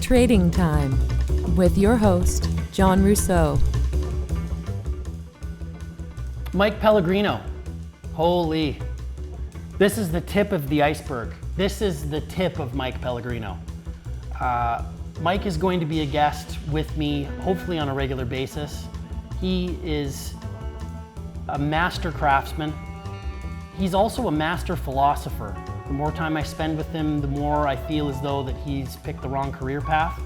Trading Time with your host, John Rousseau. Mike Pellegrino. Holy. This is the tip of the iceberg. This is the tip of Mike Pellegrino. Mike is going to be a guest with me, hopefully on a regular basis. He is a master craftsman. He's also a master philosopher. The more time I spend with him, the more I feel as though that he's picked the wrong career path.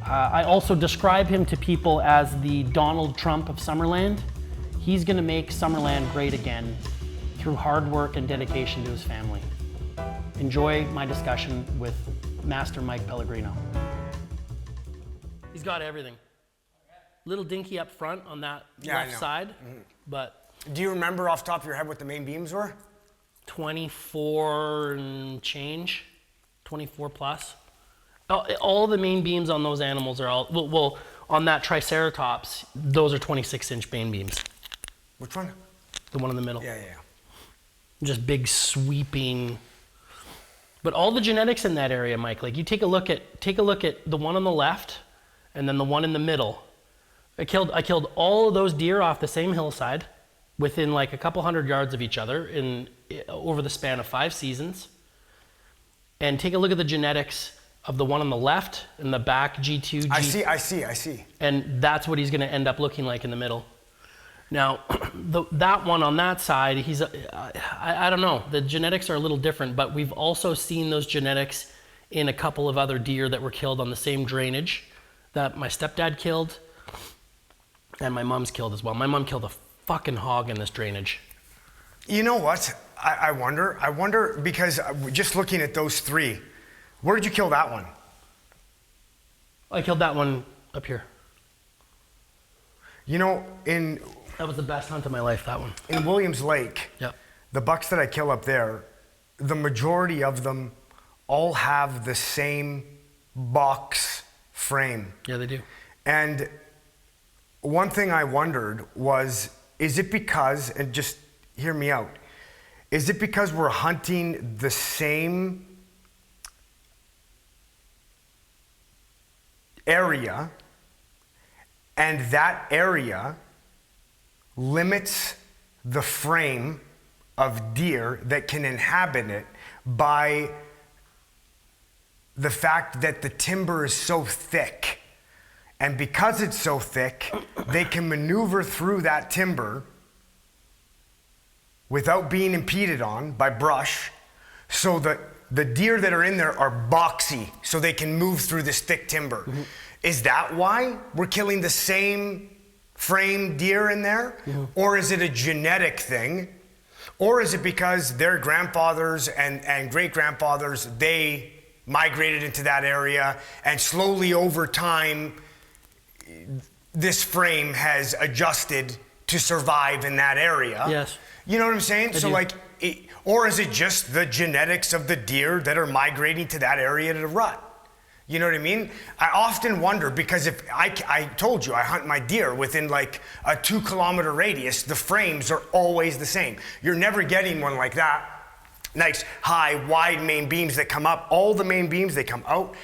I also describe him to people as the Donald Trump of Summerland. He's gonna make Summerland great again through hard work and dedication to his family. Enjoy my discussion with Master Mike Pellegrino. He's got everything. Little dinky up front on that left side, but... Do you remember off the top of your head what the main beams were? 24 and change, 24 plus. All the main beams on those animals are all, well, on that Triceratops, those are 26-inch main beams. Which one? The one in the middle. Yeah. Just big sweeping. But all the genetics in that area, Mike, like you take a look at the one on the left and then the one in the middle. I killed all of those deer off the same hillside within like a couple hundred yards of each other over the span of 5 seasons. And take a look at the genetics of the one on the left and the back G2, G. I see. And that's what he's gonna end up looking like in the middle. Now, that one on that side, I don't know, the genetics are a little different, but we've also seen those genetics in a couple of other deer that were killed on the same drainage that my stepdad killed and my mom's killed as well. My mom killed a fucking hog in this drainage. You know what? I wonder because just looking at those 3, where did you kill that one? I killed that one up here. You know, that was the best hunt of my life, that one. In Williams Lake, yep. The bucks that I kill up there, the majority of them all have the same box frame. Yeah, they do. And one thing I wondered was, is it because, and just hear me out, is it because we're hunting the same area and that area limits the frame of deer that can inhabit it by the fact that the timber is so thick? And because it's so thick, they can maneuver through that timber without being impeded on by brush, so that the deer that are in there are boxy, so they can move through this thick timber. Mm-hmm. Is that why we're killing the same frame deer in there? Mm-hmm. Or is it a genetic thing? Or is it because their grandfathers and great-grandfathers, they migrated into that area, and slowly over time, this frame has adjusted to survive in that area? Yes. You know what I'm saying? Or is it just the genetics of the deer that are migrating to that area to rut? You know what I mean? I often wonder, because if I told you I hunt my deer within like a 2-kilometer radius, the frames are always the same. You're never getting one like that. Nice, high, wide main beams that come up. All the main beams, they come out,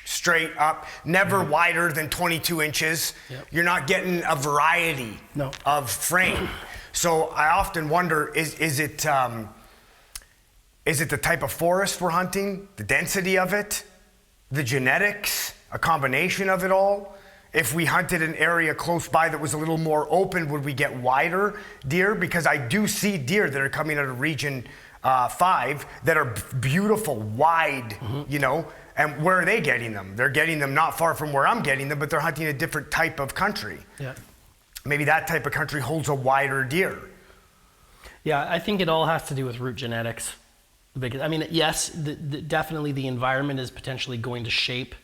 straight up, never wider than 22 inches. Yep. You're not getting a variety of frame. So I often wonder, is it the type of forest we're hunting, the density of it, the genetics, a combination of it all? If we hunted an area close by that was a little more open, would we get wider deer? Because I do see deer that are coming out of region 5 that are beautiful, wide, you know. And where are they getting them? They're getting them not far from where I'm getting them, but they're hunting a different type of country. Yeah. Maybe that type of country holds a wider deer. Yeah, I think it all has to do with root genetics. Because, I mean, yes, definitely the environment is potentially going to shape,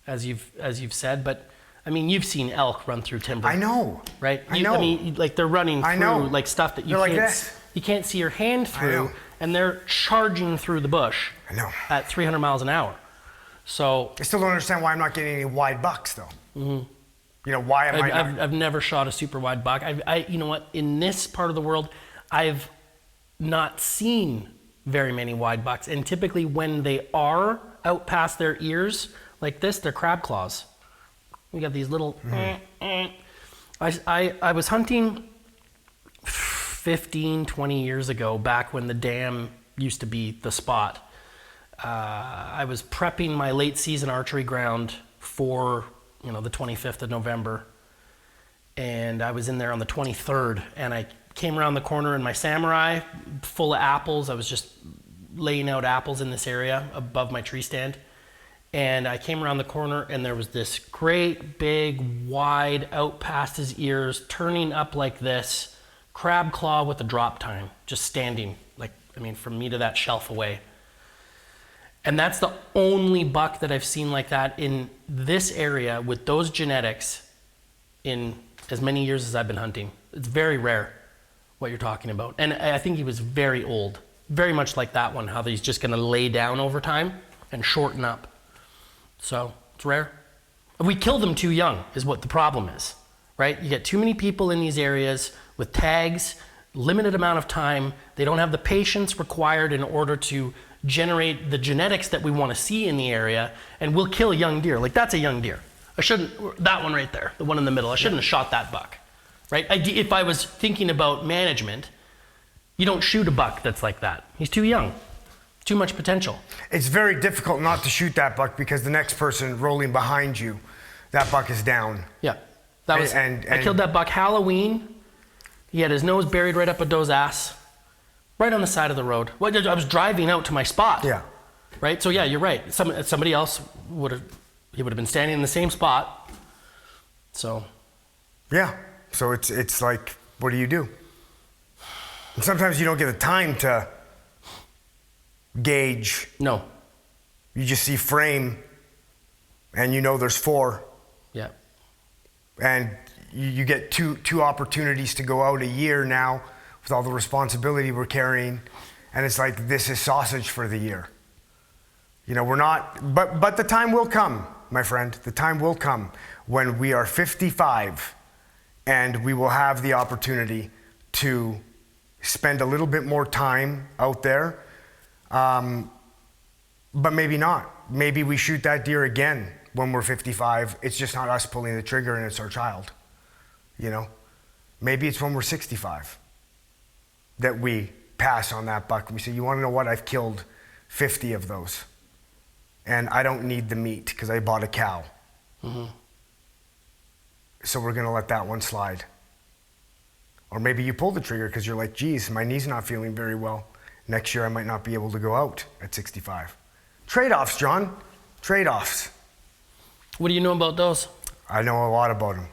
as you've said, but I mean, you've seen elk run through timber. I know. Right? I know. I mean, like they're running through like stuff that you can't see your hand through, and they're charging through the bush. I know. At 300 miles an hour. So I still don't understand why I'm not getting any wide bucks, though. Mm-hmm. You know, why am I not? I've never shot a super wide buck. You know what? In this part of the world, I've not seen very many wide bucks, and typically when they are out past their ears, like this, they're crab claws. We got these little. I was hunting 15, 20 years ago, back when the dam used to be the spot. I was prepping my late season archery ground for, the 25th of November. And I was in there on the 23rd, and I came around the corner in my Samurai full of apples. I was just laying out apples in this area above my tree stand. And I came around the corner, and there was this great big wide out past his ears, turning up like this, crab claw with a drop tine, just standing from me to that shelf away. And that's the only buck that I've seen like that in this area with those genetics in as many years as I've been hunting. It's very rare what you're talking about. And I think he was very old, very much like that one, how he's just gonna lay down over time and shorten up. So it's rare. We kill them too young is what the problem is, right? You get too many people in these areas with tags, limited amount of time. They don't have the patience required in order to generate the genetics that we want to see in the area, and we'll kill young deer. Like, that's a young deer. That one right there, the one in the middle, I shouldn't have shot that buck, right? If I was thinking about management, you don't shoot a buck that's like that. He's too young, too much potential. It's very difficult not to shoot that buck because the next person rolling behind you, that buck is down. Yeah, I killed that buck Halloween. He had his nose buried right up a doe's ass, right on the side of the road. Well, I was driving out to my spot. Yeah. Right? So yeah, you're right. Somebody else would have been standing in the same spot. So. Yeah. So it's like, what do you do? And sometimes you don't get the time to gauge. No. You just see frame, and there's 4. Yeah. And you get two opportunities to go out a year now with all the responsibility we're carrying, and it's like, this is sausage for the year. We're not, but the time will come, my friend. The time will come when we are 55 and we will have the opportunity to spend a little bit more time out there, but maybe not. Maybe we shoot that deer again when we're 55. It's just not us pulling the trigger, and it's our child. Maybe it's when we're 65 that we pass on that buck. We say, you want to know what? I've killed 50 of those, and I don't need the meat because I bought a cow. Mm-hmm. So we're going to let that one slide. Or maybe you pull the trigger because you're like, geez, my knee's not feeling very well. Next year I might not be able to go out at 65. Trade-offs, John. Trade-offs. What do you know about those? I know a lot about them.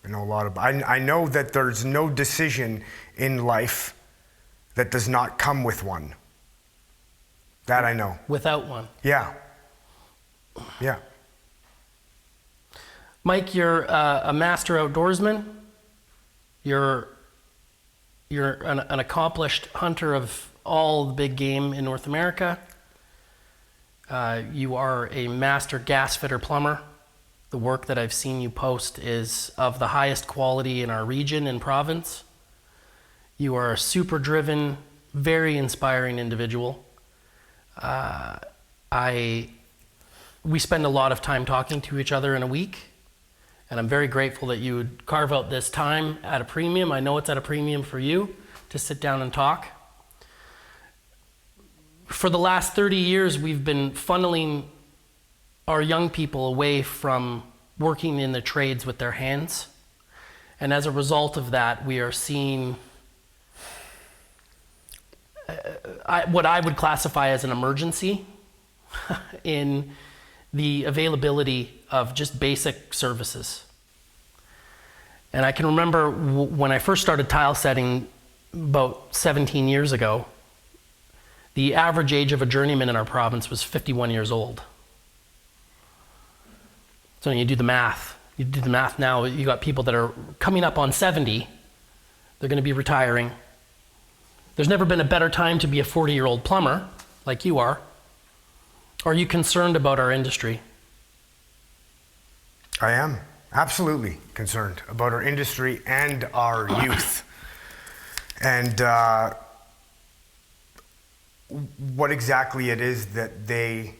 I know that there's no decision in life that does not come with one. That I know. Without one? Yeah. Yeah. Mike, you're a master outdoorsman. You're an accomplished hunter of all the big game in North America. You are a master gas fitter plumber. The work that I've seen you post is of the highest quality in our region and province. You are a super driven, very inspiring individual. We spend a lot of time talking to each other in a week, and I'm very grateful that you would carve out this time at a premium. I know it's at a premium for you to sit down and talk. For the last 30 years, we've been funneling our young people away from working in the trades with their hands. And as a result of that, we are seeing what I would classify as an emergency in the availability of just basic services. And I can remember when I first started tile setting about 17 years ago, the average age of a journeyman in our province was 51 years old. So you do the math. You do the math now, you got people that are coming up on 70. They're going to be retiring. There's never been a better time to be a 40-year-old plumber like you are. Are you concerned about our industry? I am absolutely concerned about our industry and our youth. And what exactly it is that they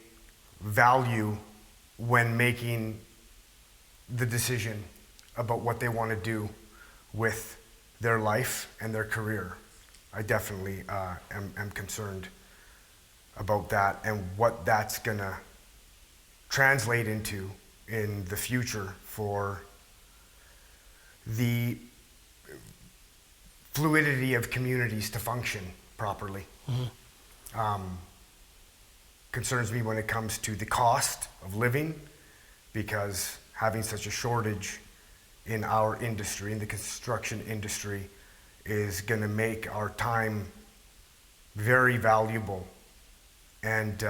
value when making the decision about what they want to do with their life and their career. I definitely am concerned about that and what that's going to translate into in the future for the fluidity of communities to function properly. Concerns me when it comes to the cost of living, because having such a shortage in our industry, in the construction industry, is going to make our time very valuable. And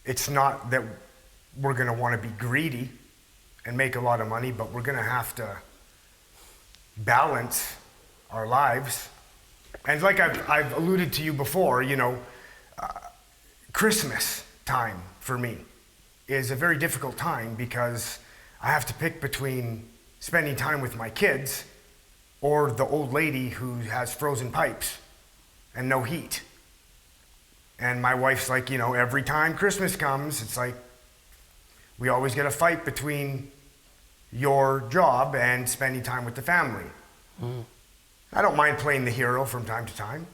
it's not that we're going to want to be greedy and make a lot of money, but we're going to have to balance our lives. And like I've alluded to you before, you know, Christmas time for me is a very difficult time because I have to pick between spending time with my kids or the old lady who has frozen pipes and no heat. And my wife's like, you know, every time Christmas comes, it's like we always get a fight between your job and spending time with the family. I don't mind playing the hero from time to time,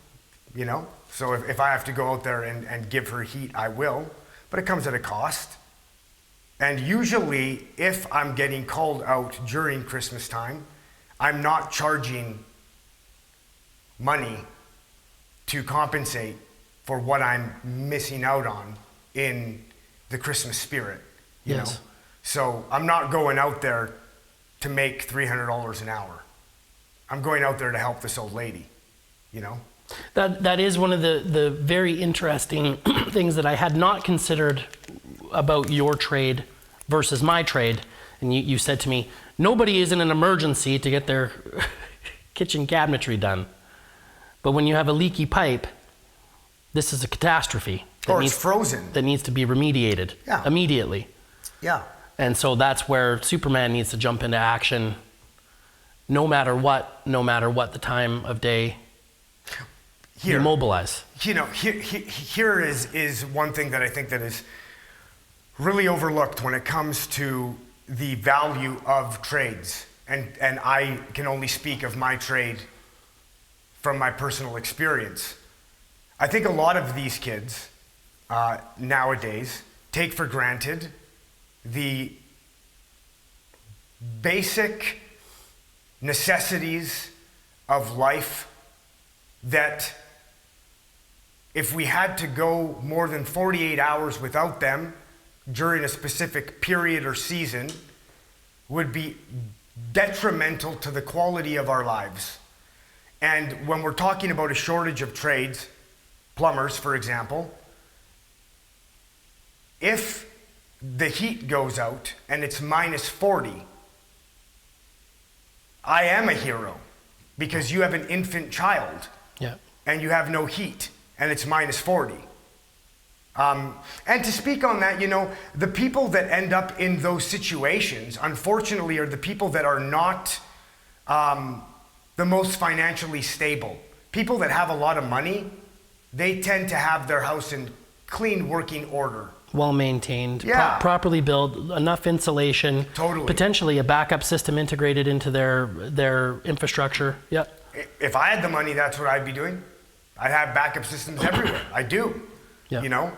you know? So if I have to go out there and give her heat, I will, but it comes at a cost. And usually, if I'm getting called out during Christmas time, I'm not charging money to compensate for what I'm missing out on in the Christmas spirit, you know? So I'm not going out there to make $300 an hour. I'm going out there to help this old lady, you know? That is one of the very interesting things that I had not considered about your trade versus my trade. And you said to me, nobody is in an emergency to get their kitchen cabinetry done. But when you have a leaky pipe, this is a catastrophe. Or it's frozen. That needs to be remediated immediately. Yeah. And so that's where Superman needs to jump into action no matter what the time of day. You mobilize. You know, here is one thing that I think that is really overlooked when it comes to the value of trades. And I can only speak of my trade from my personal experience. I think a lot of these kids nowadays take for granted the basic necessities of life that if we had to go more than 48 hours without them during a specific period or season, would be detrimental to the quality of our lives. And when we're talking about a shortage of trades, plumbers, for example, if the heat goes out and it's minus 40, I am a hero because you have an infant child and you have no heat and it's minus 40. And to speak on that, you know, the people that end up in those situations, unfortunately, are the people that are not the most financially stable. People that have a lot of money, they tend to have their house in clean working order. Well maintained, properly built, enough insulation, potentially a backup system integrated into their infrastructure. If I had the money, that's what I'd be doing. I'd have backup systems everywhere. I do, you know?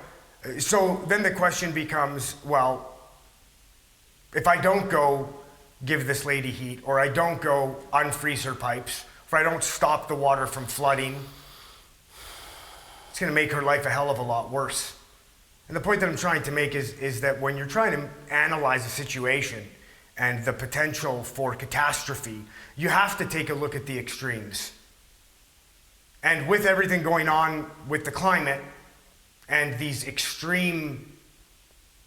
So then the question becomes, well, if I don't go give this lady heat, or I don't go unfreeze her pipes, or I don't stop the water from flooding, it's gonna make her life a hell of a lot worse. And the point that I'm trying to make is that when you're trying to analyze a situation and the potential for catastrophe, you have to take a look at the extremes. And with everything going on with the climate and these extreme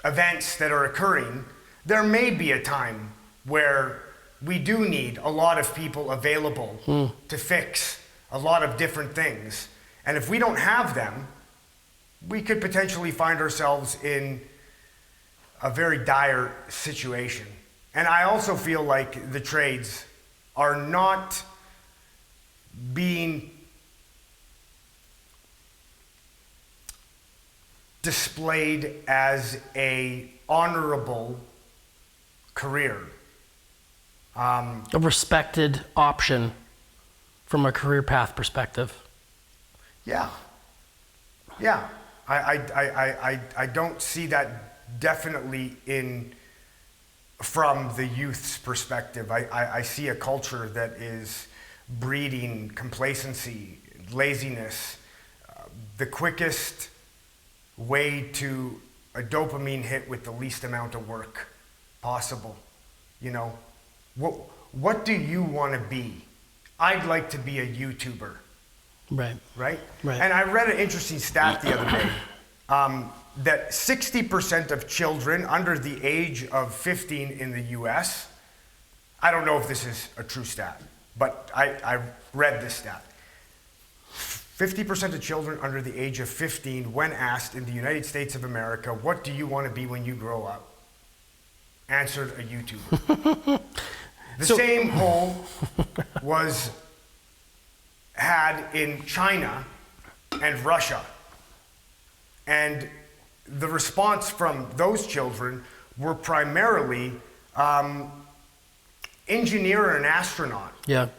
events that are occurring, there may be a time where we do need a lot of people available to fix a lot of different things. And if we don't have them, we could potentially find ourselves in a very dire situation. And I also feel like the trades are not being displayed as a honorable career. A respected option from a career path perspective. Yeah. I don't see that definitely from the youth's perspective. I see a culture that is breeding complacency, laziness, the quickest way to a dopamine hit with the least amount of work possible. You know, what do you want to be? I'd like to be a YouTuber. Right. And I read an interesting stat the other day that 60% of children under the age of 15 in the US, I don't know if this is a true stat, but I read this stat. 50% of children under the age of 15, when asked in the United States of America, what do you want to be when you grow up? Answered a YouTuber. The same poll was had in China and Russia. And the response from those children were primarily engineer and astronaut. Yeah.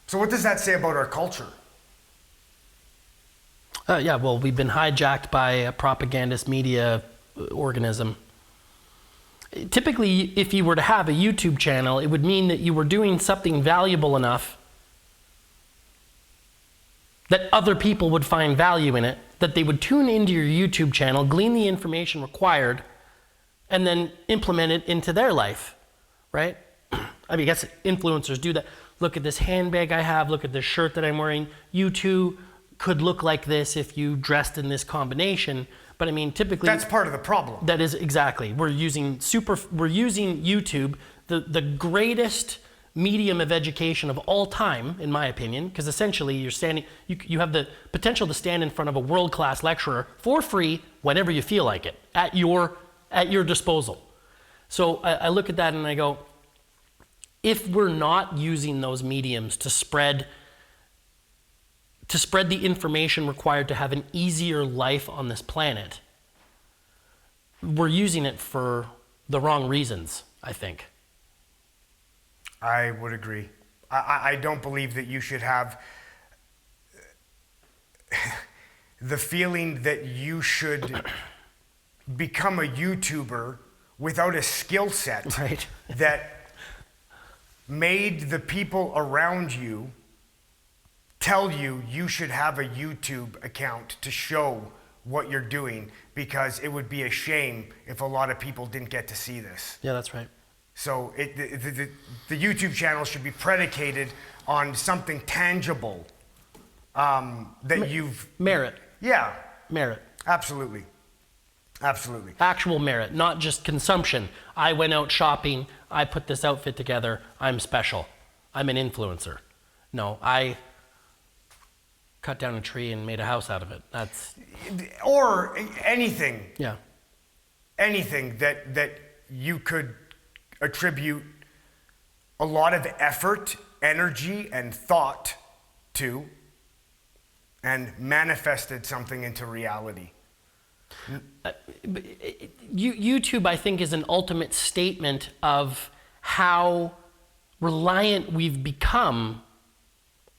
So what does that say about our culture? Well, we've been hijacked by a propagandist media organism. Typically, if you were to have a YouTube channel, it would mean that you were doing something valuable enough that other people would find value in it, that they would tune into your YouTube channel, glean the information required, and then implement it into their life, right? I mean, I guess influencers do that. Look at this handbag I have, look at this shirt that I'm wearing. You too could look like this if you dressed in this combination. But I mean, typically... That's part of the problem. That is, exactly. We're using YouTube, the greatest medium of education of all time, in my opinion, because essentially you have the potential to stand in front of a world-class lecturer for free whenever you feel like it, at your disposal. So I look at that and I go, if we're not using those mediums to spread the information required to have an easier life on this planet, we're using it for the wrong reasons, I think. I would agree. I don't believe that you should have the feeling that you should become a YouTuber without a skill set that made the people around you tell you should have a YouTube account to show what you're doing, because it would be a shame if a lot of people didn't get to see this. Yeah, that's right. So the YouTube channel should be predicated on something tangible that you've... Merit. Yeah. Merit. Absolutely. Absolutely. Actual merit, not just consumption. I went out shopping, I put this outfit together, I'm special. I'm an influencer. No, I cut down a tree and made a house out of it. That's... Or anything. Yeah. Anything that you could attribute a lot of effort, energy, and thought to, and manifested something into reality. YouTube, I think, is an ultimate statement of how reliant we've become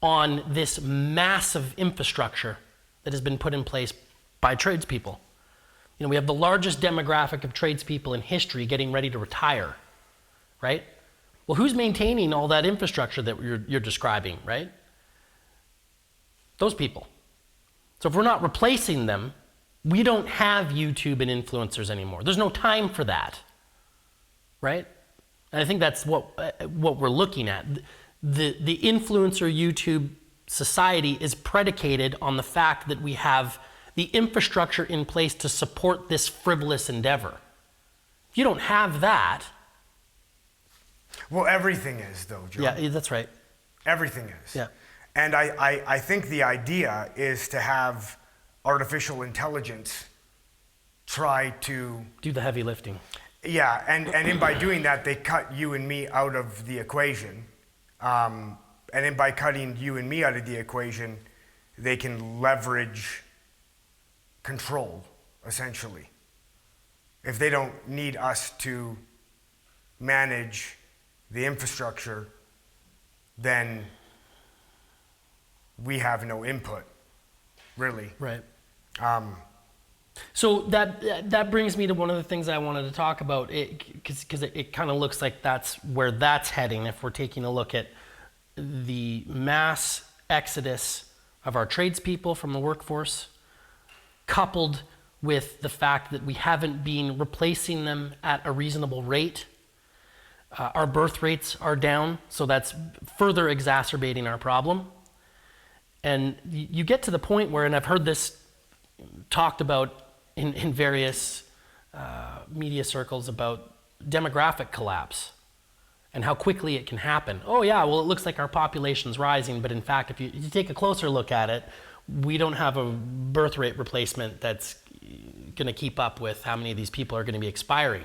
on this massive infrastructure that has been put in place by tradespeople. You know, we have the largest demographic of tradespeople in history getting ready to retire, right? Well, who's maintaining all that infrastructure that you're describing, right? Those people. So if we're not replacing them, we don't have YouTube and influencers anymore. There's no time for that, right? And I think that's what we're looking at. The influencer YouTube society is predicated on the fact that we have the infrastructure in place to support this frivolous endeavor. If you don't have that... Well, everything is, though, John. Yeah, that's right. Everything is. Yeah. And I think the idea is to have artificial intelligence try to... do the heavy lifting. Yeah, and by doing that, they cut you and me out of the equation. And then by cutting you and me out of the equation, they can leverage control, essentially. If they don't need us to manage the infrastructure, then we have no input, really. Right. So that brings me to one of the things I wanted to talk about, because it kind of looks like that's where that's heading if we're taking a look at the mass exodus of our tradespeople from the workforce, coupled with the fact that we haven't been replacing them at a reasonable rate. Our birth rates are down, so that's further exacerbating our problem. And you get to the point where, and I've heard this talked about in various media circles, about demographic collapse and how quickly it can happen. Oh yeah, well, it looks like our population's rising, but in fact, if you take a closer look at it, we don't have a birth rate replacement that's going to keep up with how many of these people are going to be expiring.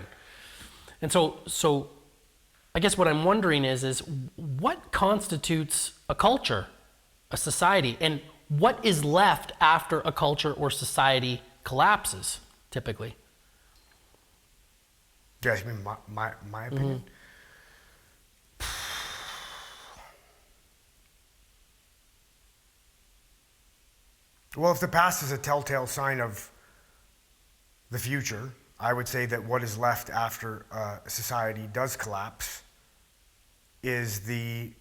And so I guess what I'm wondering is what constitutes a culture, a society, and what is left after a culture or society collapses, typically? Do you ask me my opinion? Well, if the past is a telltale sign of the future, I would say that what is left after a society does collapse is the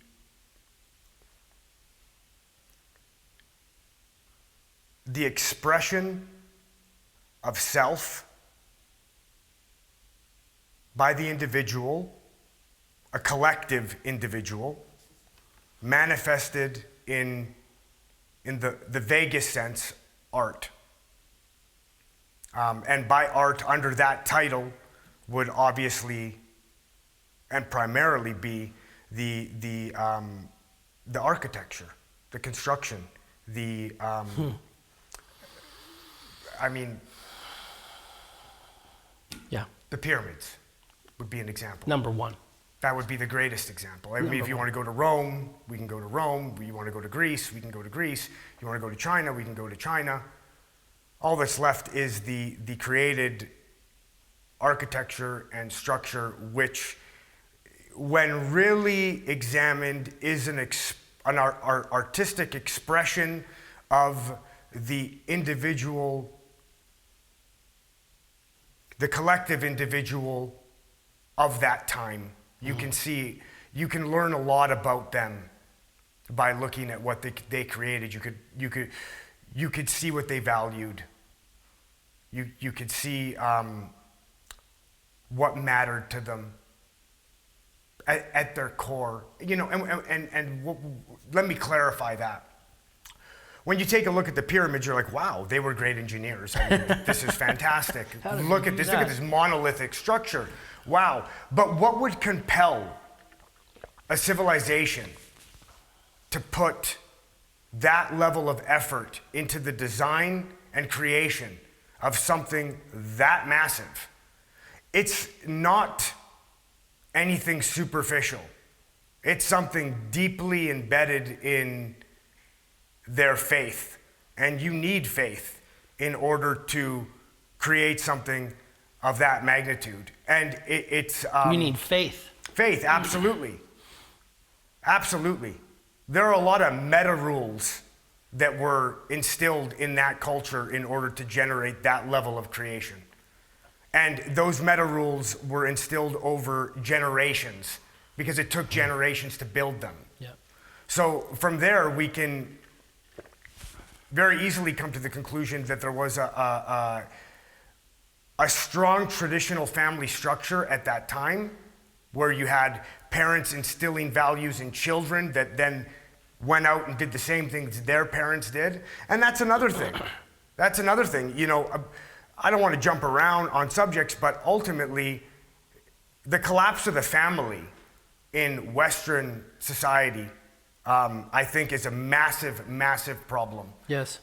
expression of self by the individual, a collective individual, manifested in the vaguest sense, art. And by art, under that title, would obviously and primarily be the architecture, the construction, the pyramids would be an example. Number one. That would be the greatest example. I mean, if you want to go to Rome, we can go to Rome. You want to go to Greece, we can go to Greece. You want to go to China, we can go to China. All that's left is the created architecture and structure, which, when really examined, is an artistic expression of the individual, the collective individual of that time. You can learn a lot about them by looking at what they created. You could see what they valued. You could see what mattered to them at their core. Let me clarify that. When you take a look at the pyramids, you're like, wow, they were great engineers. I mean, this is fantastic. Look at this monolithic structure. Wow. But what would compel a civilization to put that level of effort into the design and creation of something that massive? It's not anything superficial. It's something deeply embedded in their faith. And you need faith in order to create something of that magnitude. And it's... we need faith. Faith, absolutely. Absolutely. There are a lot of meta rules that were instilled in that culture in order to generate that level of creation. And those meta rules were instilled over generations because it took generations to build them. Yeah. So from there, we can very easily come to the conclusion that there was a strong traditional family structure at that time, where you had parents instilling values in children that then went out and did the same things their parents did. And that's another thing. That's another thing. I don't want to jump around on subjects, but ultimately, the collapse of the family in Western society, I think, is a massive, massive problem. Yes.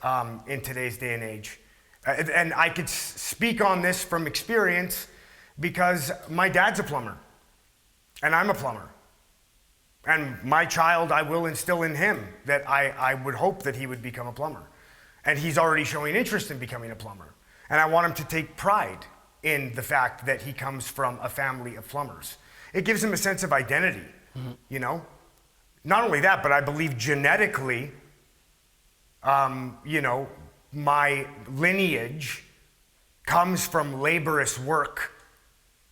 In today's day and age. And I could speak on this from experience because my dad's a plumber and I'm a plumber. And my child, I will instill in him that I would hope that he would become a plumber. And he's already showing interest in becoming a plumber. And I want him to take pride in the fact that he comes from a family of plumbers. It gives him a sense of identity, you know? Not only that, but I believe genetically, you know, my lineage comes from laborious work,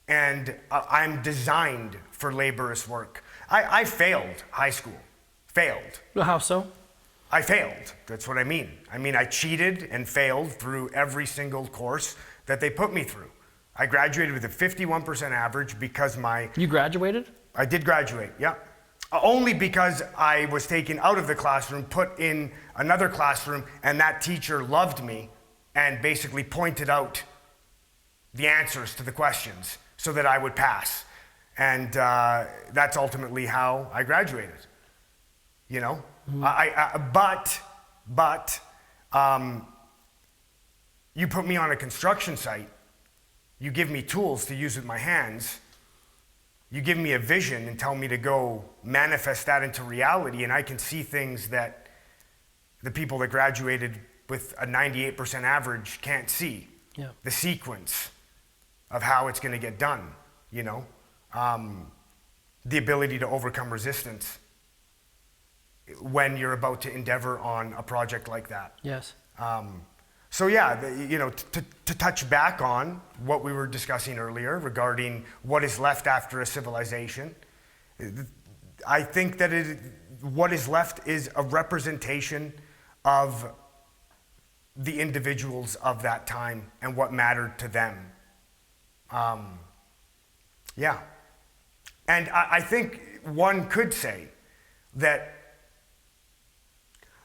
and I'm designed for laborious work. I failed high school. Failed. Well, how so? I failed. That's what I mean. I mean, I cheated and failed through every single course that they put me through. I graduated with a 51% average because You graduated? I did graduate, yeah. Only because I was taken out of the classroom, put in another classroom, and that teacher loved me and basically pointed out the answers to the questions so that I would pass. And that's ultimately how I graduated, you know? But you put me on a construction site, you give me tools to use with my hands, you give me a vision and tell me to go manifest that into reality, and I can see things that the people that graduated with a 98% average can't see. Yeah. The sequence of how it's going to get done, you know? The ability to overcome resistance when you're about to endeavor on a project like that. Yes. So yeah, you know, to touch back on what we were discussing earlier regarding what is left after a civilization, I think that what is left is a representation of the individuals of that time and what mattered to them. Yeah. And I think one could say that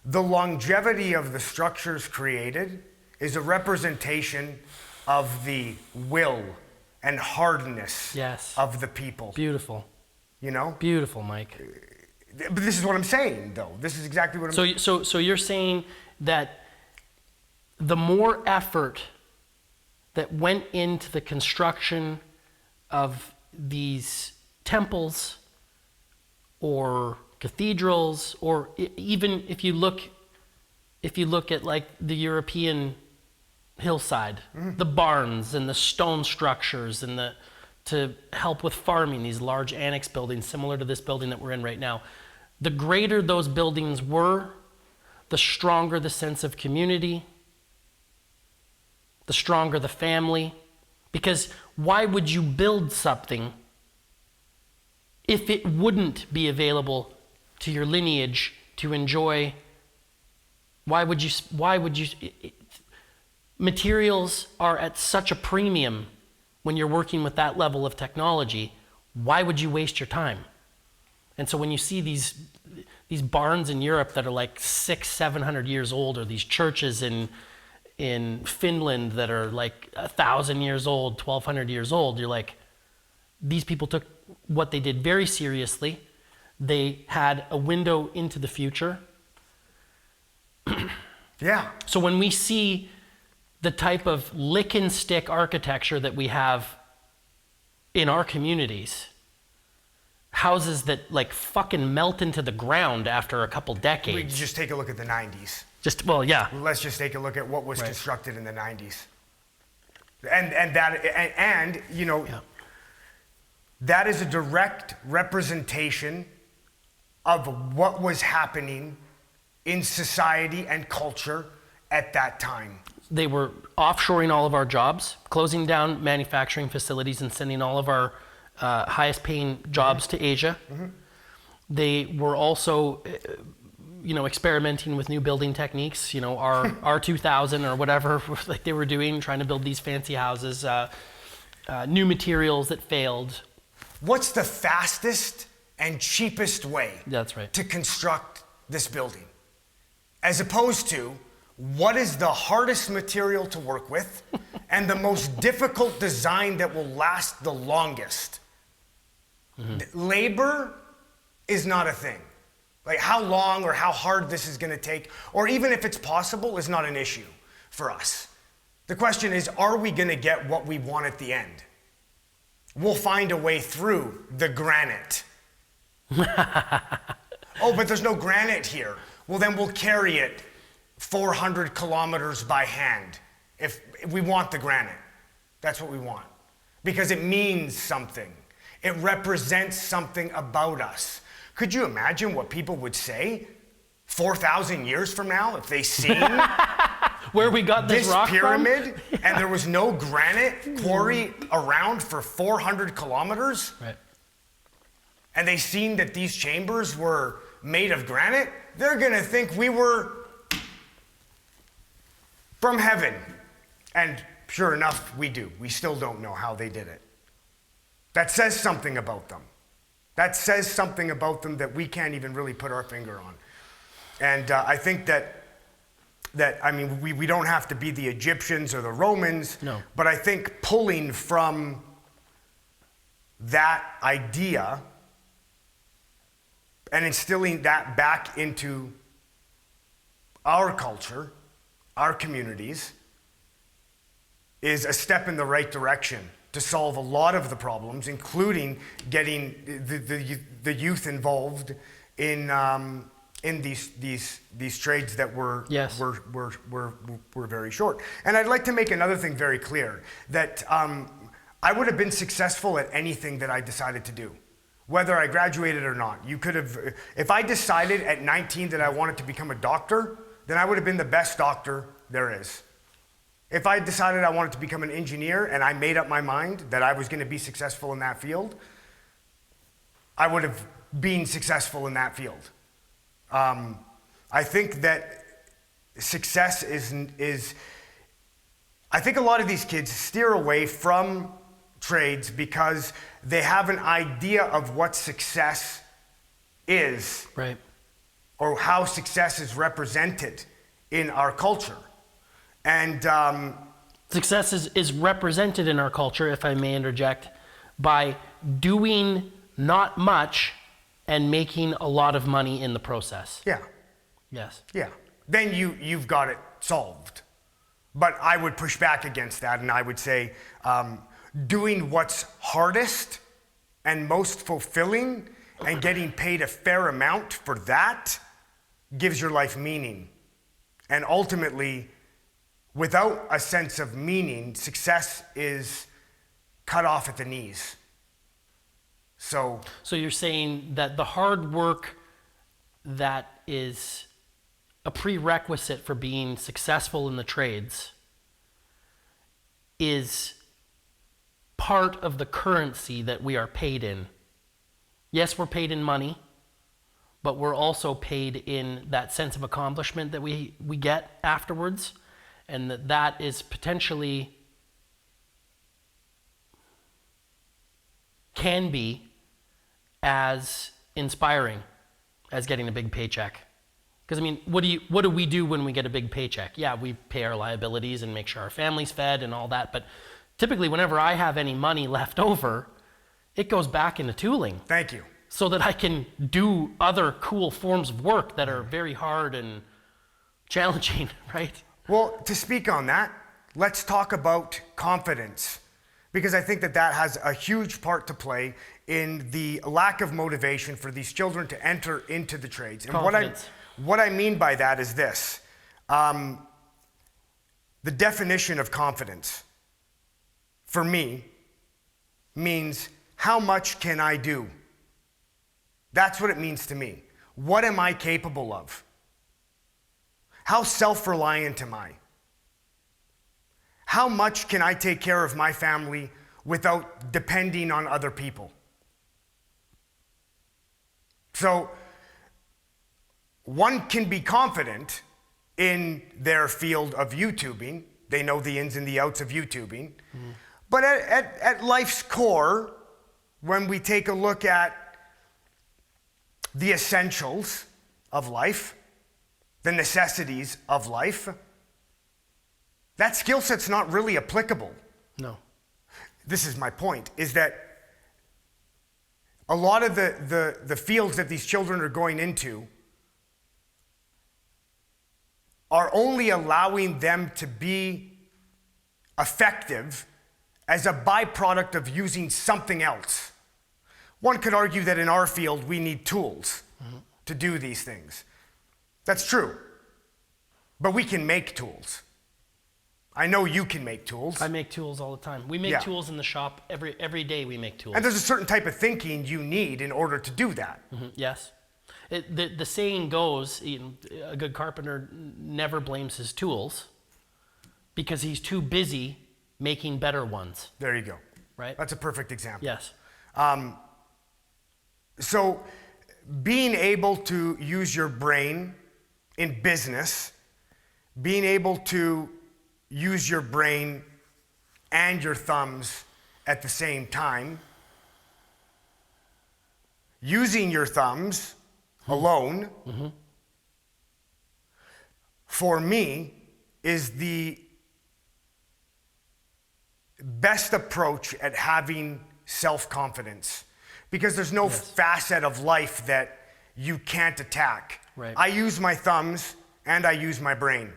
the longevity of the structures created is a representation of the will and hardness of the people. Beautiful. You know? Beautiful, Mike. But this is what I'm saying, though. This is exactly what I'm saying. So you're saying that the more effort that went into the construction of these temples or cathedrals, or even if you look at like the European hillside, the barns and the stone structures and to help with farming, these large annex buildings similar to this building that we're in right now, the greater those buildings were, the stronger the sense of community, the stronger the family. Because why would you build something if it wouldn't be available to your lineage to enjoy? Why would you materials are at such a premium when you're working with that level of technology. Why would you waste your time? And so when you see these barns in Europe that are like 600-700 years old, or these churches in Finland that are like 1,000 years old, 1,200 years old, you're like, these people took what they did very seriously. They had a window into the future. Yeah. So when we see the type of lick and stick architecture that we have in our communities, houses that like fucking melt into the ground after a couple decades. We just take a look at the 90s. Yeah. Let's just take a look at what was constructed in the 90s. And you know, that is a direct representation of what was happening in society and culture at that time. They were offshoring all of our jobs, closing down manufacturing facilities and sending all of our highest paying jobs to Asia. They were also experimenting with new building techniques, our R2000 or whatever, like they were doing, trying to build these fancy houses, new materials that failed. What's the fastest and cheapest way to construct this building? As opposed to, what is the hardest material to work with and the most difficult design that will last the longest? Labor is not a thing. Like how long or how hard this is going to take, or even if it's possible, is not an issue for us. The question is, are we going to get what we want at the end? We'll find a way through the granite. Oh, but there's no granite here. Well, then we'll carry it 400 kilometers by hand. If we want the granite, that's what we want. Because it means something. It represents something about us. Could you imagine what people would say 4,000 years from now if they seen where we got this rock pyramid from? and there was no granite quarry around for 400 kilometers? Right. And they seen that these chambers were made of granite? They're gonna think we were from heaven. And sure enough, we do. We still don't know how they did it. That says something about them. That says something about them that we can't even really put our finger on. And I think that I mean, we don't have to be the Egyptians or the Romans, no. But I think pulling from that idea and instilling that back into our culture, our communities, is a step in the right direction to solve a lot of the problems, including getting the youth involved in these trades that were very short. And I'd like to make another thing very clear, that I would have been successful at anything that I decided to do, whether I graduated or not. You could have, if I decided at 19 that I wanted to become a doctor, then I would have been the best doctor there is. If I decided I wanted to become an engineer and I made up my mind that I was going to be successful in that field, I would have been successful in that field. I think that success is I think a lot of these kids steer away from trades because they have an idea of what success is. Right. Or how success is represented in our culture. And success is represented in our culture, if I may interject, by doing not much and making a lot of money in the process. Yeah. Yes. Yeah. Then you've got it solved. But I would push back against that, and I would say doing what's hardest and most fulfilling and getting paid a fair amount for that gives your life meaning. And ultimately, without a sense of meaning, success is cut off at the knees. So you're saying that the hard work that is a prerequisite for being successful in the trades is part of the currency that we are paid in. Yes, we're paid in money, but we're also paid in that sense of accomplishment that we get afterwards, and that is potentially can be as inspiring as getting a big paycheck. Because I mean, what do we do when we get a big paycheck? Yeah, we pay our liabilities and make sure our family's fed and all that, but typically whenever I have any money left over, it goes back into tooling. Thank you. So that I can do other cool forms of work that are very hard and challenging, right? Well, to speak on that, let's talk about confidence, because I think that has a huge part to play in the lack of motivation for these children to enter into the trades. And what I mean by that is this. The definition of confidence, for me, means how much can I do? That's what it means to me. What am I capable of? How self-reliant am I? How much can I take care of my family without depending on other people? So, one can be confident in their field of YouTubing. They know the ins and the outs of YouTubing. Mm-hmm. But at life's core, when we take a look at the essentials of life, the necessities of life, that skill set's not really applicable. No. This is my point, is that a lot of the fields that these children are going into are only allowing them to be effective as a byproduct of using something else. One could argue that in our field we need tools to do these things. That's true. But we can make tools. I know you can make tools. I make tools all the time. We make tools in the shop every day. We make tools. And there's a certain type of thinking you need in order to do that. Mm-hmm. Yes. The saying goes, a good carpenter never blames his tools because he's too busy making better ones. There you go. Right? That's a perfect example. Yes. So being able to use your brain in business, being able to use your brain and your thumbs at the same time, using your thumbs alone, for me, is the best approach at having self-confidence, because there's no facet of life that you can't attack. Right. I use my thumbs and I use my brain.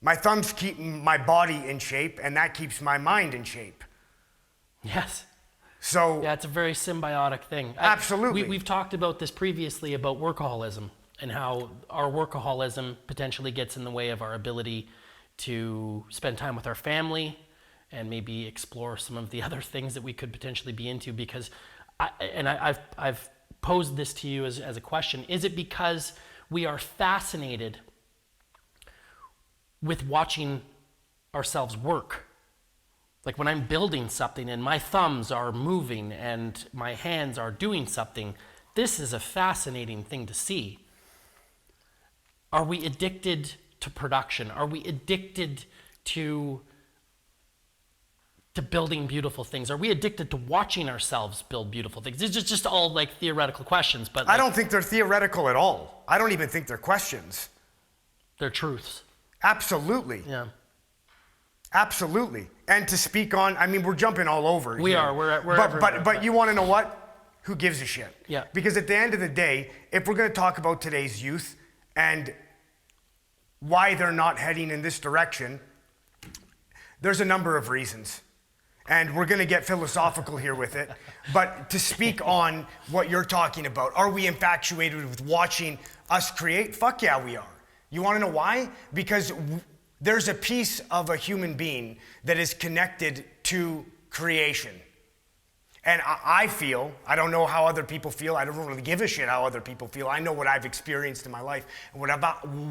My thumbs keep my body in shape, and that keeps my mind in shape. Yes. So yeah, it's a very symbiotic thing. Absolutely. We've talked about this previously about workaholism and how our workaholism potentially gets in the way of our ability to spend time with our family and maybe explore some of the other things that we could potentially be into. Because I've posed this to you as a question. Is it because we are fascinated with watching ourselves work? Like when I'm building something and my thumbs are moving and my hands are doing something, this is a fascinating thing to see. Are we addicted to production? Are we addicted to building beautiful things? Are we addicted to watching ourselves build beautiful things? It's just all like theoretical questions, but I don't think they're theoretical at all. I don't even think they're questions. They're truths. Absolutely. Yeah. Absolutely. And to speak on, I mean, we're jumping all over. We here. are. We're everywhere. But you want to know what? Who gives a shit? Yeah. Because at the end of the day, if we're going to talk about today's youth and why they're not heading in this direction, there's a number of reasons. And we're going to get philosophical here with it. But to speak on what you're talking about, are we infatuated with watching us create? Fuck yeah, we are. You want to know why? Because there's a piece of a human being that is connected to creation. And I feel, I don't know how other people feel, I don't really give a shit how other people feel. I know what I've experienced in my life. And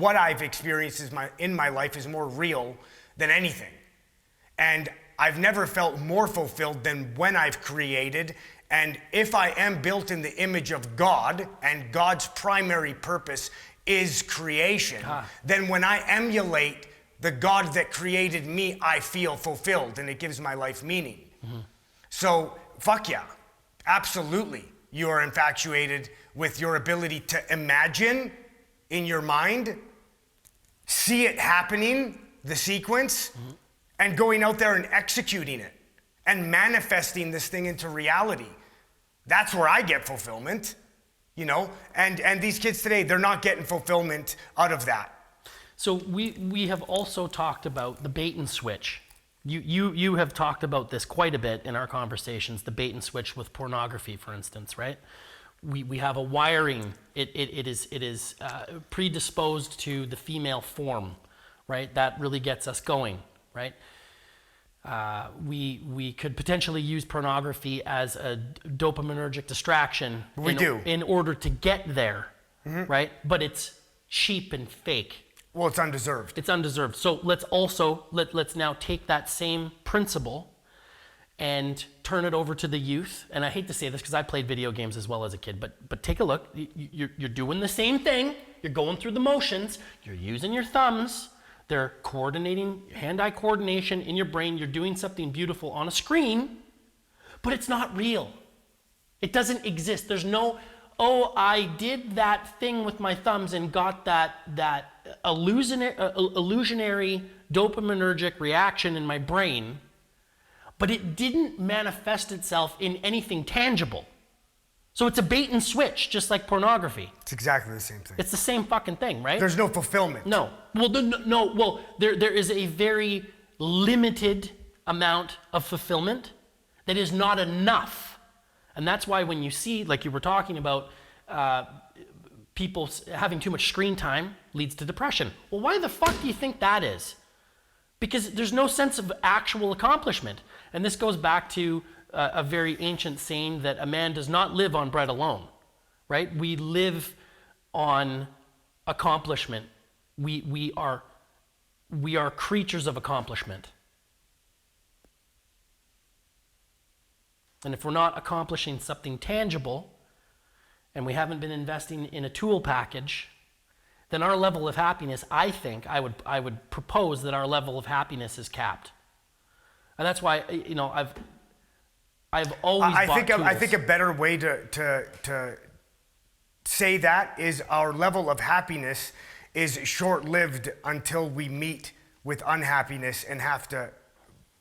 what I've experienced in my life is more real than anything. And I've never felt more fulfilled than when I've created. And if I am built in the image of God, and God's primary purpose is creation, then when I emulate the God that created me, I feel fulfilled, and it gives my life meaning. So, fuck yeah, absolutely. You are infatuated with your ability to imagine in your mind, see it happening, the sequence, and going out there and executing it and manifesting this thing into reality. That's where I get fulfillment, you know? And these kids today, they're not getting fulfillment out of that. So we have also talked about the bait and switch. You have talked about this quite a bit in our conversations, the bait and switch with pornography, for instance, right? We have a wiring. It is predisposed to the female form, right? That really gets us going, right? We could potentially use pornography as a dopaminergic distraction. In order to get there, right? But it's cheap and fake. Well, it's undeserved. It's undeserved. So let's now take that same principle and turn it over to the youth. And I hate to say this because I played video games as well as a kid, but take a look. You're doing the same thing. You're going through the motions. You're using your thumbs. They're coordinating, hand-eye coordination in your brain. You're doing something beautiful on a screen, but it's not real. It doesn't exist. There's no, oh, I did that thing with my thumbs and got that illusionary dopaminergic reaction in my brain, but it didn't manifest itself in anything tangible. So it's a bait and switch, just like pornography. It's exactly the same thing. It's the same fucking thing, right? There's no fulfillment. No. Well, there is a very limited amount of fulfillment that is not enough. And that's why when you see, like you were talking about, people having too much screen time leads to depression. Well, why the fuck do you think that is? Because there's no sense of actual accomplishment. And this goes back to a very ancient saying that a man does not live on bread alone, right? We live on accomplishment. We are creatures of accomplishment. And if we're not accomplishing something tangible, and we haven't been investing in a tool package, then our level of happiness, I think, I would propose that our level of happiness is capped. And that's why, I've always bought tools. I think a better way to say that is our level of happiness is short-lived until we meet with unhappiness and have to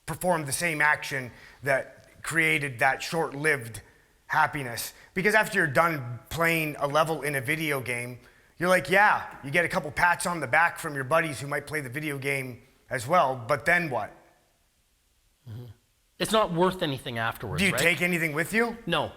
perform the same action that created that short-lived happiness. Because after you're done playing a level in a video game, you're like, yeah, you get a couple pats on the back from your buddies who might play the video game as well, but then what? Mm-hmm. It's not worth anything afterwards, Do you right? take anything with you? No.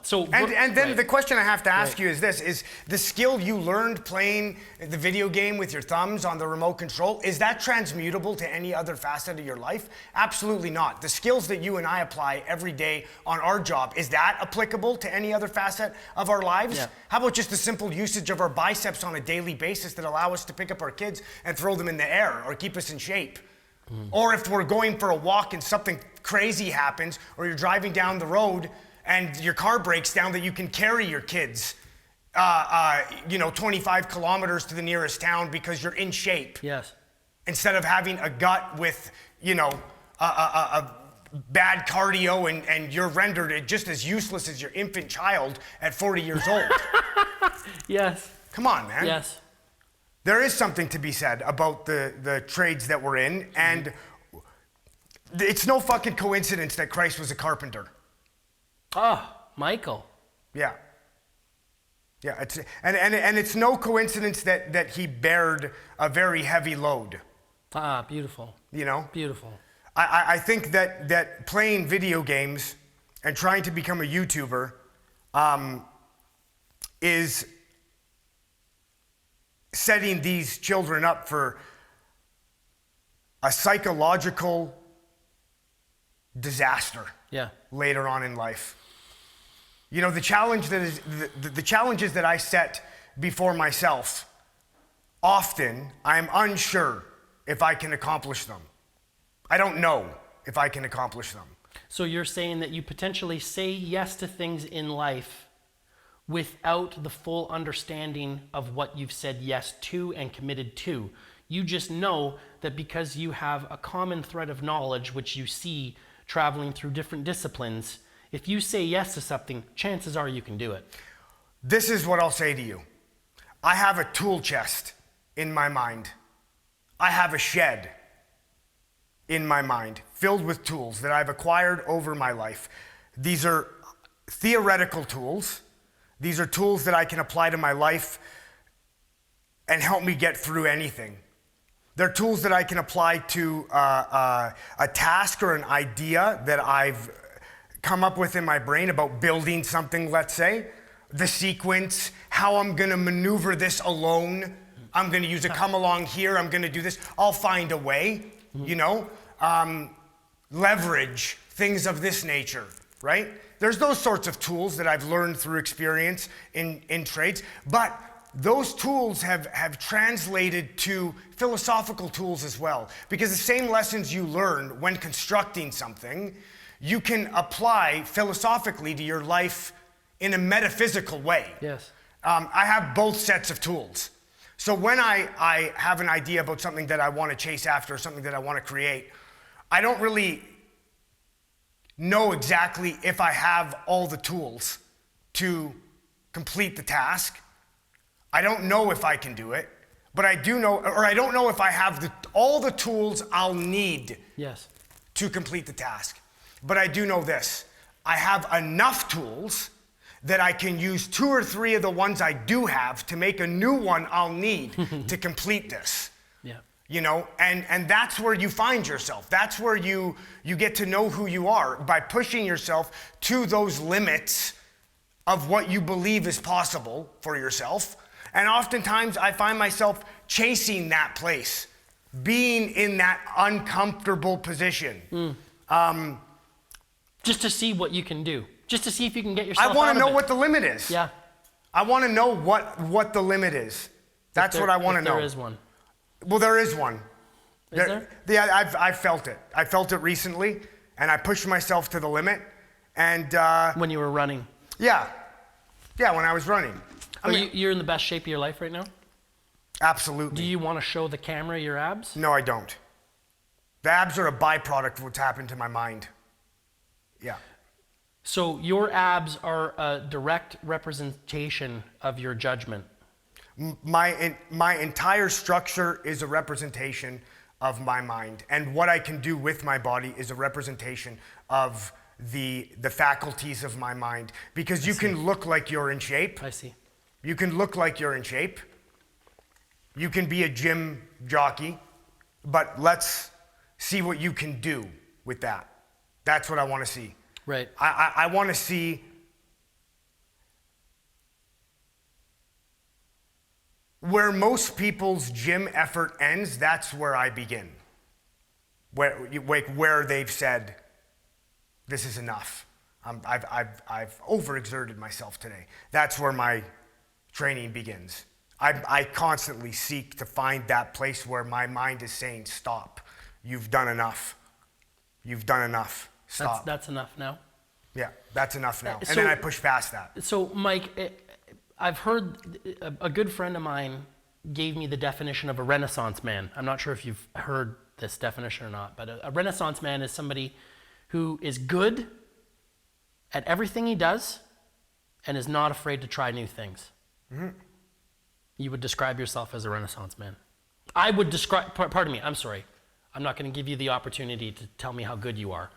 So and then the question I have to ask you is this: is the skill you learned playing the video game with your thumbs on the remote control, is that transmutable to any other facet of your life? Absolutely not. The skills that you and I apply every day on our job, is that applicable to any other facet of our lives? Yeah. How about just the simple usage of our biceps on a daily basis that allow us to pick up our kids and throw them in the air or keep us in shape? Or if we're going for a walk and something crazy happens, or you're driving down the road and your car breaks down, that you can carry your kids 25 kilometers to the nearest town because you're in shape. Yes. Instead of having a gut with, a bad cardio and you're rendered just as useless as your infant child at 40 years old. Yes. Come on, man. Yes. There is something to be said about the trades that we're in, and it's no fucking coincidence that Christ was a carpenter. Oh, Michael. Yeah. It's it's no coincidence that he bared a very heavy load. Ah, beautiful. Beautiful. I think that playing video games and trying to become a YouTuber is setting these children up for a psychological disaster. Yeah. Later on in life. The challenge the challenges that I set before myself, often I'm unsure if I can accomplish them. I don't know if I can accomplish them. So you're saying that you potentially say yes to things in life without the full understanding of what you've said yes to and committed to. You just know that because you have a common thread of knowledge, which you see traveling through different disciplines, if you say yes to something, chances are you can do it. This is what I'll say to you. I have a tool chest in my mind. I have a shed in my mind filled with tools that I've acquired over my life. These are theoretical tools. These are tools that I can apply to my life and help me get through anything. They're tools that I can apply to a task or an idea that I've come up with in my brain about building something, let's say. The sequence, how I'm gonna maneuver this alone. I'm gonna use a come along here, I'm gonna do this. I'll find a way, leverage, things of this nature, right? There's those sorts of tools that I've learned through experience in trades, but those tools have translated to philosophical tools as well. Because the same lessons you learn when constructing something, you can apply philosophically to your life in a metaphysical way. Yes. I have both sets of tools. So when I have an idea about something that I want to chase after, something that I want to create, I don't really know exactly if I have all the tools to complete the task. I don't know if I can do it, but I do know, or I don't know if I have all the tools I'll need to complete the task. But I do know this, I have enough tools that I can use 2 or 3 of the ones I do have to make a new one I'll need to complete this. Yeah. And that's where you find yourself. That's where you get to know who you are, by pushing yourself to those limits of what you believe is possible for yourself. And oftentimes I find myself chasing that place, being in that uncomfortable position. Just to see what you can do. Just to see if you can get yourself I want out to know of it. what the limit is. Yeah. I want to know what the limit is. That's what I want to know. There is one. Well, there is one. Is there? Yeah, I've felt it. I felt it recently, and I pushed myself to the limit. And When you were running. yeah, when I was running. You're in the best shape of your life right now? Absolutely. Do you want to show the camera your abs? No, I don't. The abs are a byproduct of what's happened to my mind. Yeah. So your abs are a direct representation of your judgment. My entire structure is a representation of my mind, and what I can do with my body is a representation of the faculties of my mind. Because you can look like you're in shape. I see. You can look like you're in shape. You can be a gym jockey, but let's see what you can do with that. That's what I want to see. Right. I want to see where most people's gym effort ends. That's where I begin. Where they've said, "This is enough. I've overexerted myself today." That's where my training begins. I constantly seek to find that place where my mind is saying, "Stop. You've done enough. You've done enough. Stop." That's enough now. Yeah, that's enough now. And So- then I push past that. So, Mike, I've heard a good friend of mine gave me the definition of a Renaissance man. I'm not sure if you've heard this definition or not, but a Renaissance man is somebody who is good at everything he does and is not afraid to try new things. Mm-hmm. You would describe yourself as a Renaissance man. I would describe, pardon me, I'm sorry. I'm not going to give you the opportunity to tell me how good you are.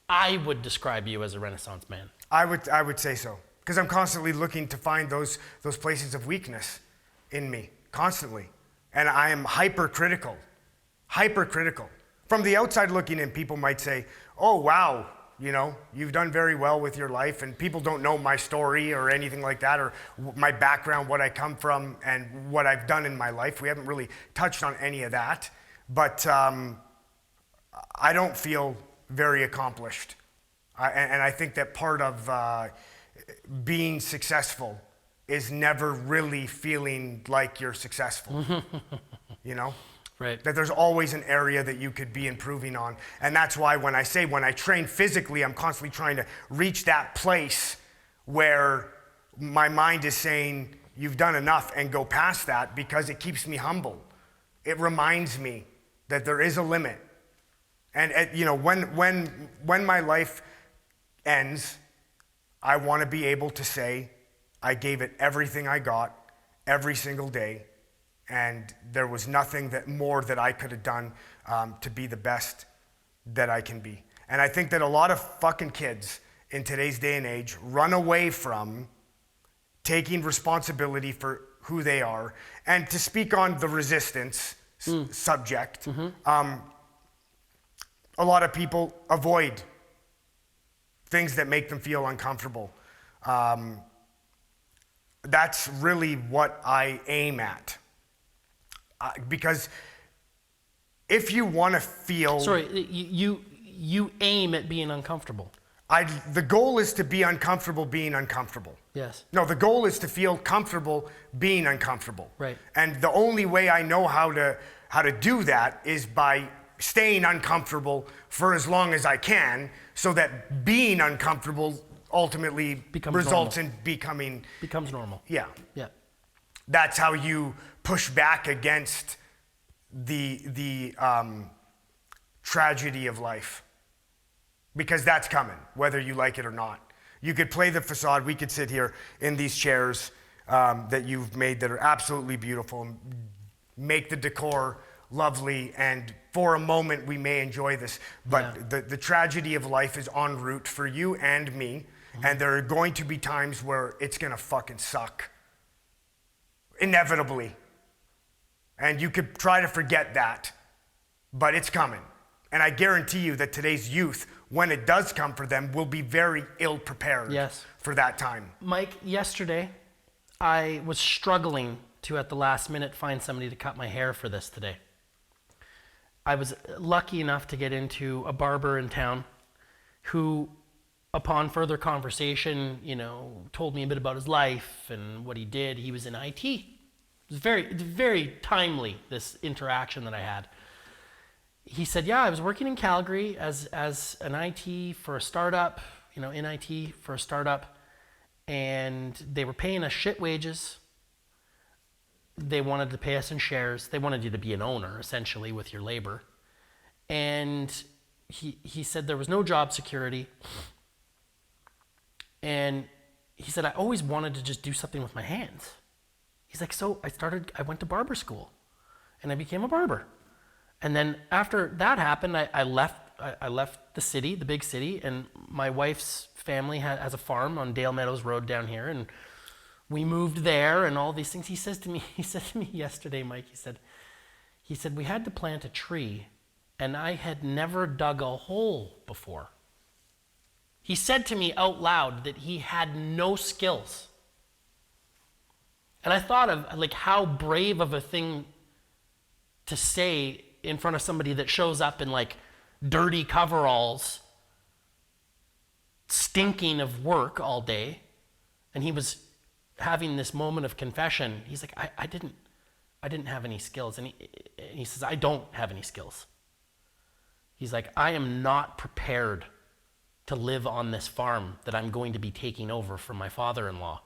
I would describe you as a Renaissance man. I would say so, because I'm constantly looking to find those places of weakness in me, constantly. And I am hypercritical. From the outside looking in, people might say, "Oh, wow, you've done very well with your life," and people don't know my story or anything like that, or my background, what I come from, and what I've done in my life. We haven't really touched on any of that, but I don't feel very accomplished. And I think that part of being successful is never really feeling like you're successful. Right. That there's always an area that you could be improving on. And that's why when I train physically, I'm constantly trying to reach that place where my mind is saying, "You've done enough," and go past that, because it keeps me humble. It reminds me that there is a limit. And when my life ends, I want to be able to say, I gave it everything I got every single day, and there was nothing more that I could have done to be the best that I can be. And I think that a lot of fucking kids in today's day and age run away from taking responsibility for who they are. And to speak on the resistance subject, a lot of people avoid things that make them feel uncomfortable. That's really what I aim at. Because if you want to feel... Sorry, you aim at being uncomfortable. The goal is to be uncomfortable being uncomfortable. Yes. No, the goal is to feel comfortable being uncomfortable. Right. And the only way I know how to do that is by staying uncomfortable for as long as I can, so that being uncomfortable ultimately results in becoming... Becomes normal. Yeah. Yeah. That's how you push back against the tragedy of life. Because that's coming, whether you like it or not. You could play the facade. We could sit here in these chairs that you've made that are absolutely beautiful, and make the decor lovely, and for a moment we may enjoy this. But the tragedy of life is en route for you and me, and there are going to be times where it's gonna fucking suck. Inevitably. And you could try to forget that, but it's coming. And I guarantee you that today's youth, when it does come for them, will be very ill prepared for that time. Mike, yesterday I was struggling to, at the last minute, find somebody to cut my hair for this today. I was lucky enough to get into a barber in town who, upon further conversation, told me a bit about his life and what he did. He was in IT. It was very timely, this interaction that I had. He said, yeah, I was working in Calgary as an IT for a startup, in IT for a startup, and they were paying us shit wages. They wanted to pay us in shares. They wanted you to be an owner, essentially, with your labor. And he said there was no job security. And he said, I always wanted to just do something with my hands. He's like, so I went to barber school and I became a barber. And then after that happened, I left the city, the big city, and my wife's family has a farm on Dale Meadows Road down here, and we moved there and all these things. He said to me yesterday, Mike, he said we had to plant a tree and I had never dug a hole before. He said to me out loud that he had no skills. And I thought of how brave of a thing to say in front of somebody that shows up in dirty coveralls, stinking of work all day. And he was having this moment of confession. He's like, I didn't have any skills. And he says, I don't have any skills. He's like, I am not prepared to live on this farm that I'm going to be taking over from my father-in-law.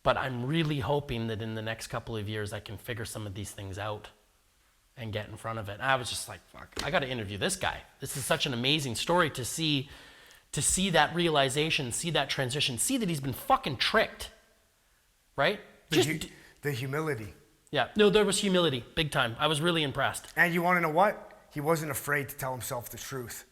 But I'm really hoping that in the next couple of years I can figure some of these things out and get in front of it. And I was just like, fuck, I got to interview this guy. This is such an amazing story to see that realization, see that transition, see that he's been fucking tricked, right? The humility. Yeah, no, there was humility, big time. I was really impressed. And you want to know what? He wasn't afraid to tell himself the truth.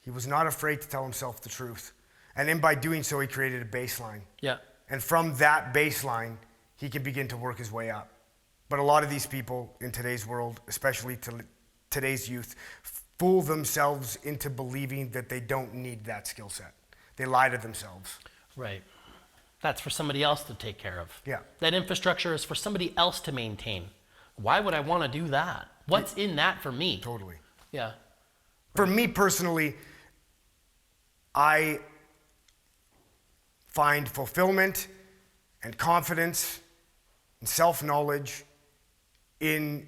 He was not afraid to tell himself the truth. And by doing so, he created a baseline. Yeah. And from that baseline, he can begin to work his way up. But a lot of these people in today's world, especially today's youth, fool themselves into believing that they don't need that skill set. They lie to themselves. Right. That's for somebody else to take care of. Yeah. That infrastructure is for somebody else to maintain. Why would I want to do that? What's in that for me? Totally. Yeah. For me personally, I find fulfillment and confidence and self-knowledge in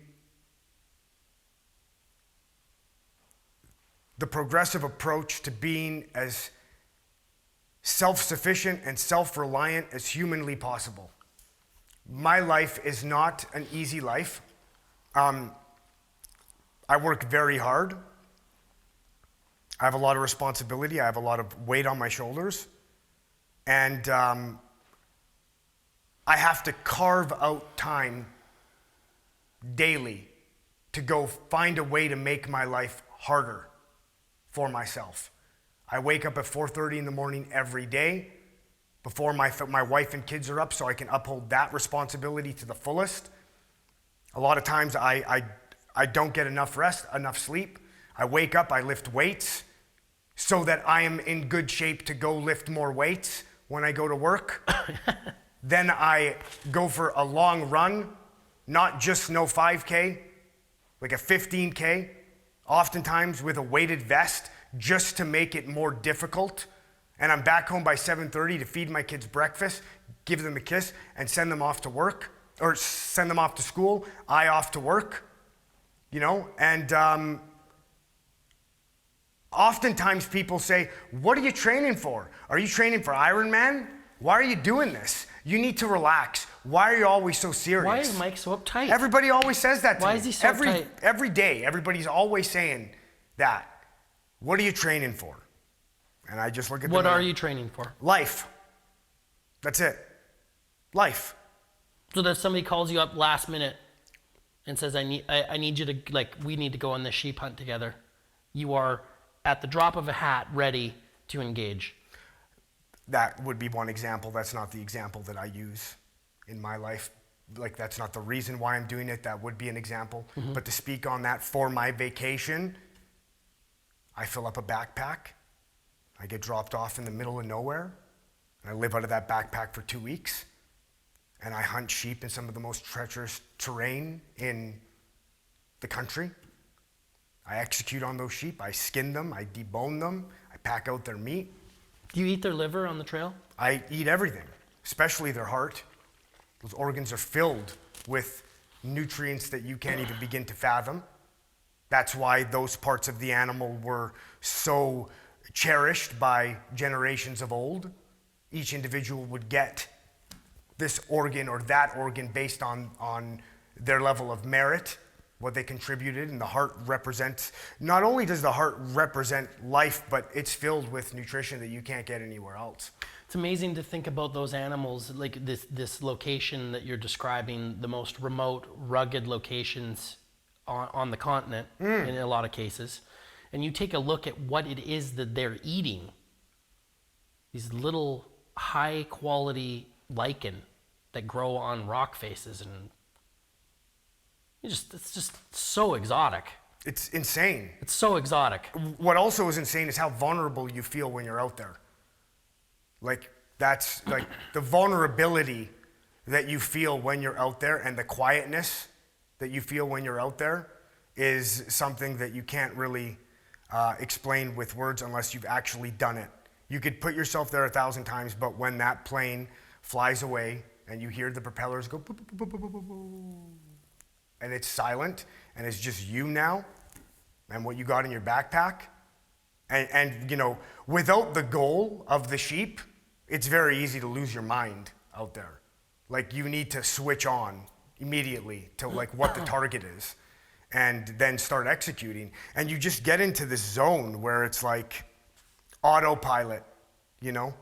the progressive approach to being as self-sufficient and self-reliant as humanly possible. My life is not an easy life. I work very hard. I have a lot of responsibility. I have a lot of weight on my shoulders. And I have to carve out time daily to go find a way to make my life harder for myself. I wake up at 4:30 in the morning every day before my wife and kids are up so I can uphold that responsibility to the fullest. A lot of times I don't get enough rest, enough sleep. I wake up, I lift weights so that I am in good shape to go lift more weights when I go to work. Then I go for a long run, not just no 5K, like a 15K, oftentimes with a weighted vest just to make it more difficult. And I'm back home by 7:30 to feed my kids breakfast, give them a kiss, and send them off to work, or send them off to school, I off to work, and oftentimes people say, what are you training for? Are you training for Ironman? Why are you doing this? You need to relax. Why are you always so serious? Why is Mike so uptight? Everybody always says that to me. Why is he so uptight? Every day, everybody's always saying that. What are you training for? And I just look at What are you training for? Life. That's it. Life. So that somebody calls you up last minute and says, I need you to, we need to go on this sheep hunt together. You are at the drop of a hat ready to engage. That would be one example. That's not the example that I use in my life. That's not the reason why I'm doing it. That would be an example. Mm-hmm. But to speak on that, for my vacation, I fill up a backpack. I get dropped off in the middle of nowhere. And I live out of that backpack for 2 weeks. And I hunt sheep in some of the most treacherous terrain in the country. I execute on those sheep. I skin them. I debone them. I pack out their meat. Do you eat their liver on the trail? I eat everything, especially their heart. Those organs are filled with nutrients that you can't even begin to fathom. That's why those parts of the animal were so cherished by generations of old. Each individual would get this organ or that organ based on their level of merit, what they contributed, and the heart represents, not only does the heart represent life, but it's filled with nutrition that you can't get anywhere else. It's amazing to think about those animals, like this location that you're describing, the most remote, rugged locations on the continent in a lot of cases. And you take a look at what it is that they're eating. These little high quality lichen that grow on rock faces, and it's just so exotic. It's insane. It's so exotic. What also is insane is how vulnerable you feel when you're out there. Like, that's like the vulnerability that you feel when you're out there, and the quietness that you feel when you're out there is something that you can't really explain with words unless you've actually done it. You could put yourself there 1,000 times, but when that plane flies away and you hear the propellers go boop, boop, boop, boop, boop, boop, boop, and it's silent and it's just you now and what you got in your backpack, and you know, without the goal of the sheep, it's very easy to lose your mind out there. Like, you need to switch on immediately to like what the target is, and then start executing. And you just get into this zone where it's like autopilot, you know?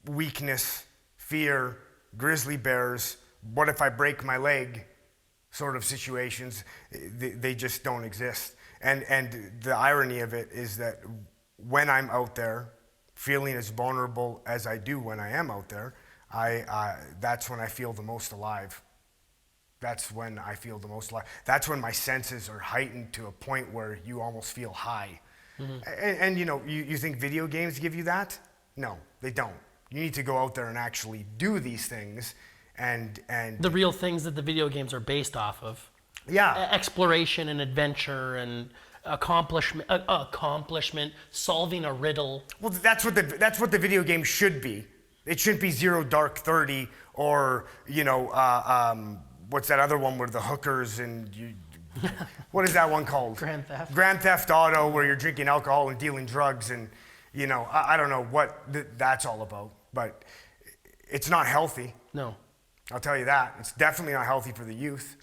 Weakness, fear, grizzly bears, what if I break my leg sort of situations, they just don't exist. And the irony of it is that when I'm out there, feeling as vulnerable as I do when I am out there, that's when I feel the most alive. That's when I feel the most alive. That's when my senses are heightened to a point where you almost feel high. Mm-hmm. And you know, you think video games give you that? No, they don't. You need to go out there and actually do these things, and the real things that the video games are based off of. Yeah. Exploration and adventure and accomplishment, solving a riddle. Well, that's what the video game should be. It shouldn't be Zero Dark 30 or, you know, what's that other one where the hookers and you, what is that one called? Grand Theft. Grand Theft Auto, where you're drinking alcohol and dealing drugs, and, you know, I don't know what that's all about, but it's not healthy. No. I'll tell you that. It's definitely not healthy for the youth.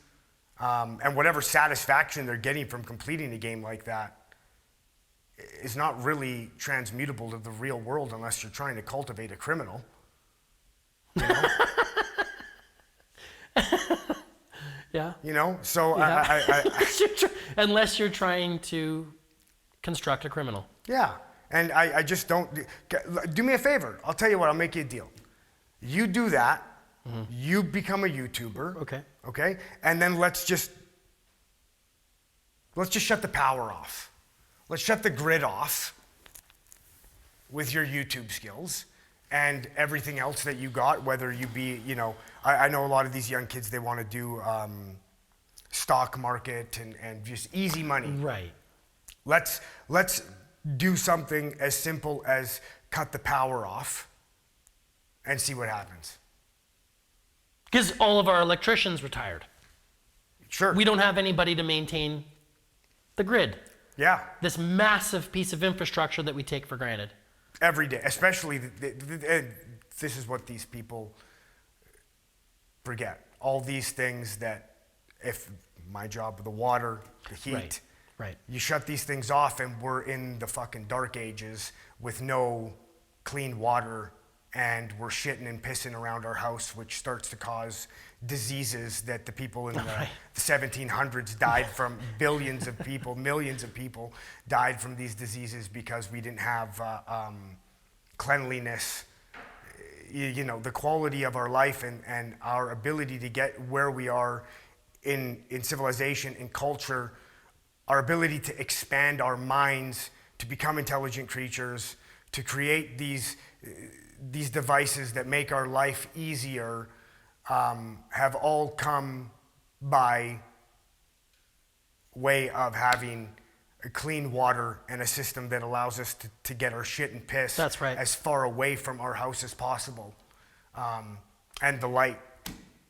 And whatever satisfaction they're getting from completing a game like that is not really transmutable to the real world unless you're trying to cultivate a criminal. You know? Yeah. You know? So yeah. Unless you're trying to construct a criminal. Yeah. And I just don't. Do me a favor. I'll tell you what, I'll make you a deal. You do that. Mm-hmm. You become a YouTuber. Okay. Okay? And then let's just shut the power off. Let's shut the grid off with your YouTube skills and everything else that you got, whether you be, you know, I know a lot of these young kids, they want to do stock market and just easy money. Right. Let's do something as simple as cut the power off and see what happens. Because all of our electricians retired. Sure. We don't have anybody to maintain the grid. Yeah. This massive piece of infrastructure that we take for granted. Every day, especially, this is what these people forget. All these things that, if my job, the water, the heat, right. You shut these things off and we're in the fucking dark ages with no clean water, and we're shitting and pissing around our house, which starts to cause diseases that the people in the 1700s died from. Billions of people, millions of people died from these diseases because we didn't have cleanliness. You know, the quality of our life and our ability to get where we are in civilization, in culture, our ability to expand our minds, to become intelligent creatures, to create these these devices that make our life easier have all come by way of having clean water and a system that allows us to get our shit and piss That's right. as far away from our house as possible. And the light,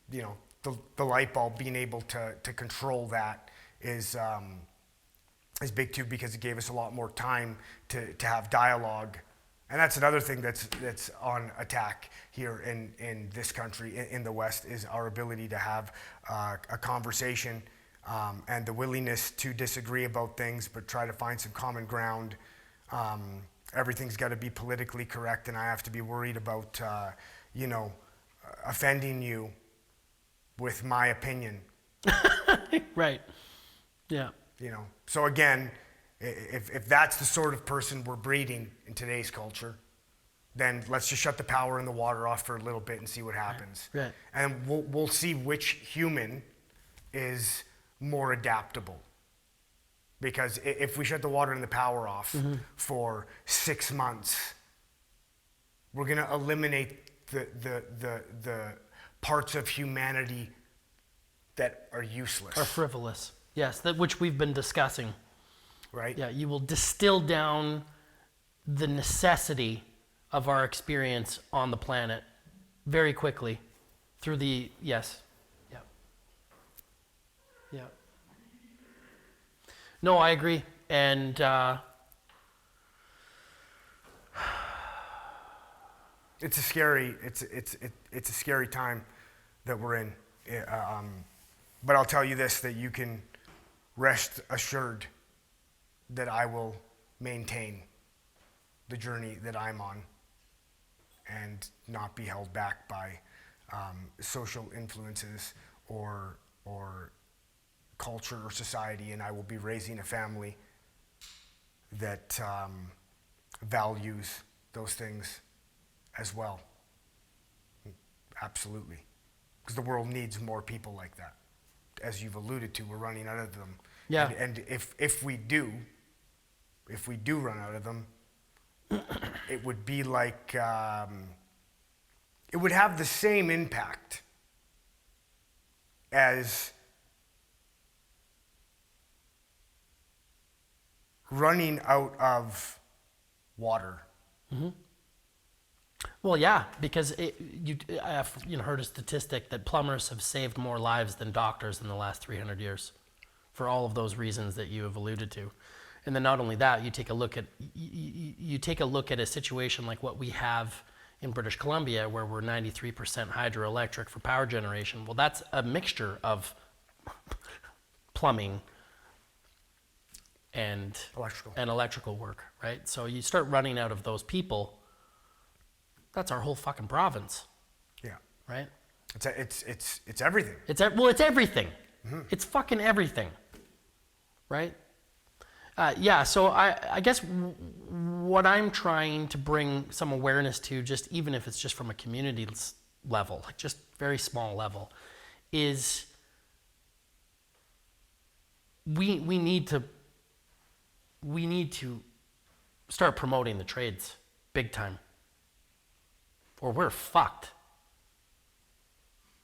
the light bulb, being able to control that is big too, because it gave us a lot more time to have dialogue. And that's another thing that's on attack here in this country, in the West, is our ability to have a conversation and the willingness to disagree about things, but try to find some common ground. Everything's got to be politically correct, and I have to be worried about, offending you with my opinion. Right. Yeah. So again, if that's the sort of person we're breeding in today's culture, then let's just shut the power and the water off for a little bit and see what happens. Right. And we'll see which human is more adaptable. Because if we shut the water and the power off for 6 months, we're going to eliminate the parts of humanity that are useless. Or frivolous. Yes, that which we've been discussing. Right? Yeah, you will distill down the necessity of our experience on the planet very quickly through the, yes. Yeah. Yeah. No, I agree. And it's a scary time that we're in. But I'll tell you this, that you can rest assured that I will maintain the journey that I'm on and not be held back by social influences or culture or society, and I will be raising a family that values those things as well. Absolutely. Because the world needs more people like that. As you've alluded to, we're running out of them. Yeah. And if we do run out of them, it would be like, it would have the same impact as running out of water. Mm-hmm. Well, yeah, because I've heard a statistic that plumbers have saved more lives than doctors in the last 300 years for all of those reasons that you have alluded to. And then not only that, you take a look at a situation like what we have in British Columbia, where we're 93% hydroelectric for power generation. Well, that's a mixture of plumbing and electrical work, right? So you start running out of those people, that's our whole fucking province. Yeah. Right? It's everything. It's everything. Mm-hmm. It's fucking everything. Right? So I guess what I'm trying to bring some awareness to, just even if it's just from a community level, like just very small level, is we need to start promoting the trades big time, or we're fucked.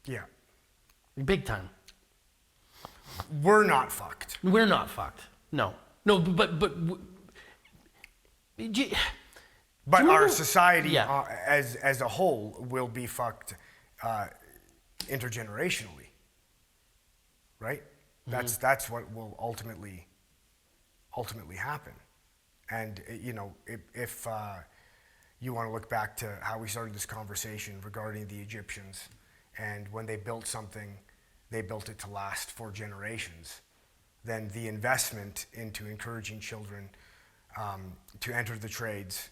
Yeah. Big time. We're not fucked. We're not fucked. No, but our society as a whole will be fucked intergenerationally, right? Mm-hmm. That's what will ultimately happen. And if you want to look back to how we started this conversation regarding the Egyptians, and when they built something, they built it to last for generations. Then the investment into encouraging children to enter the trades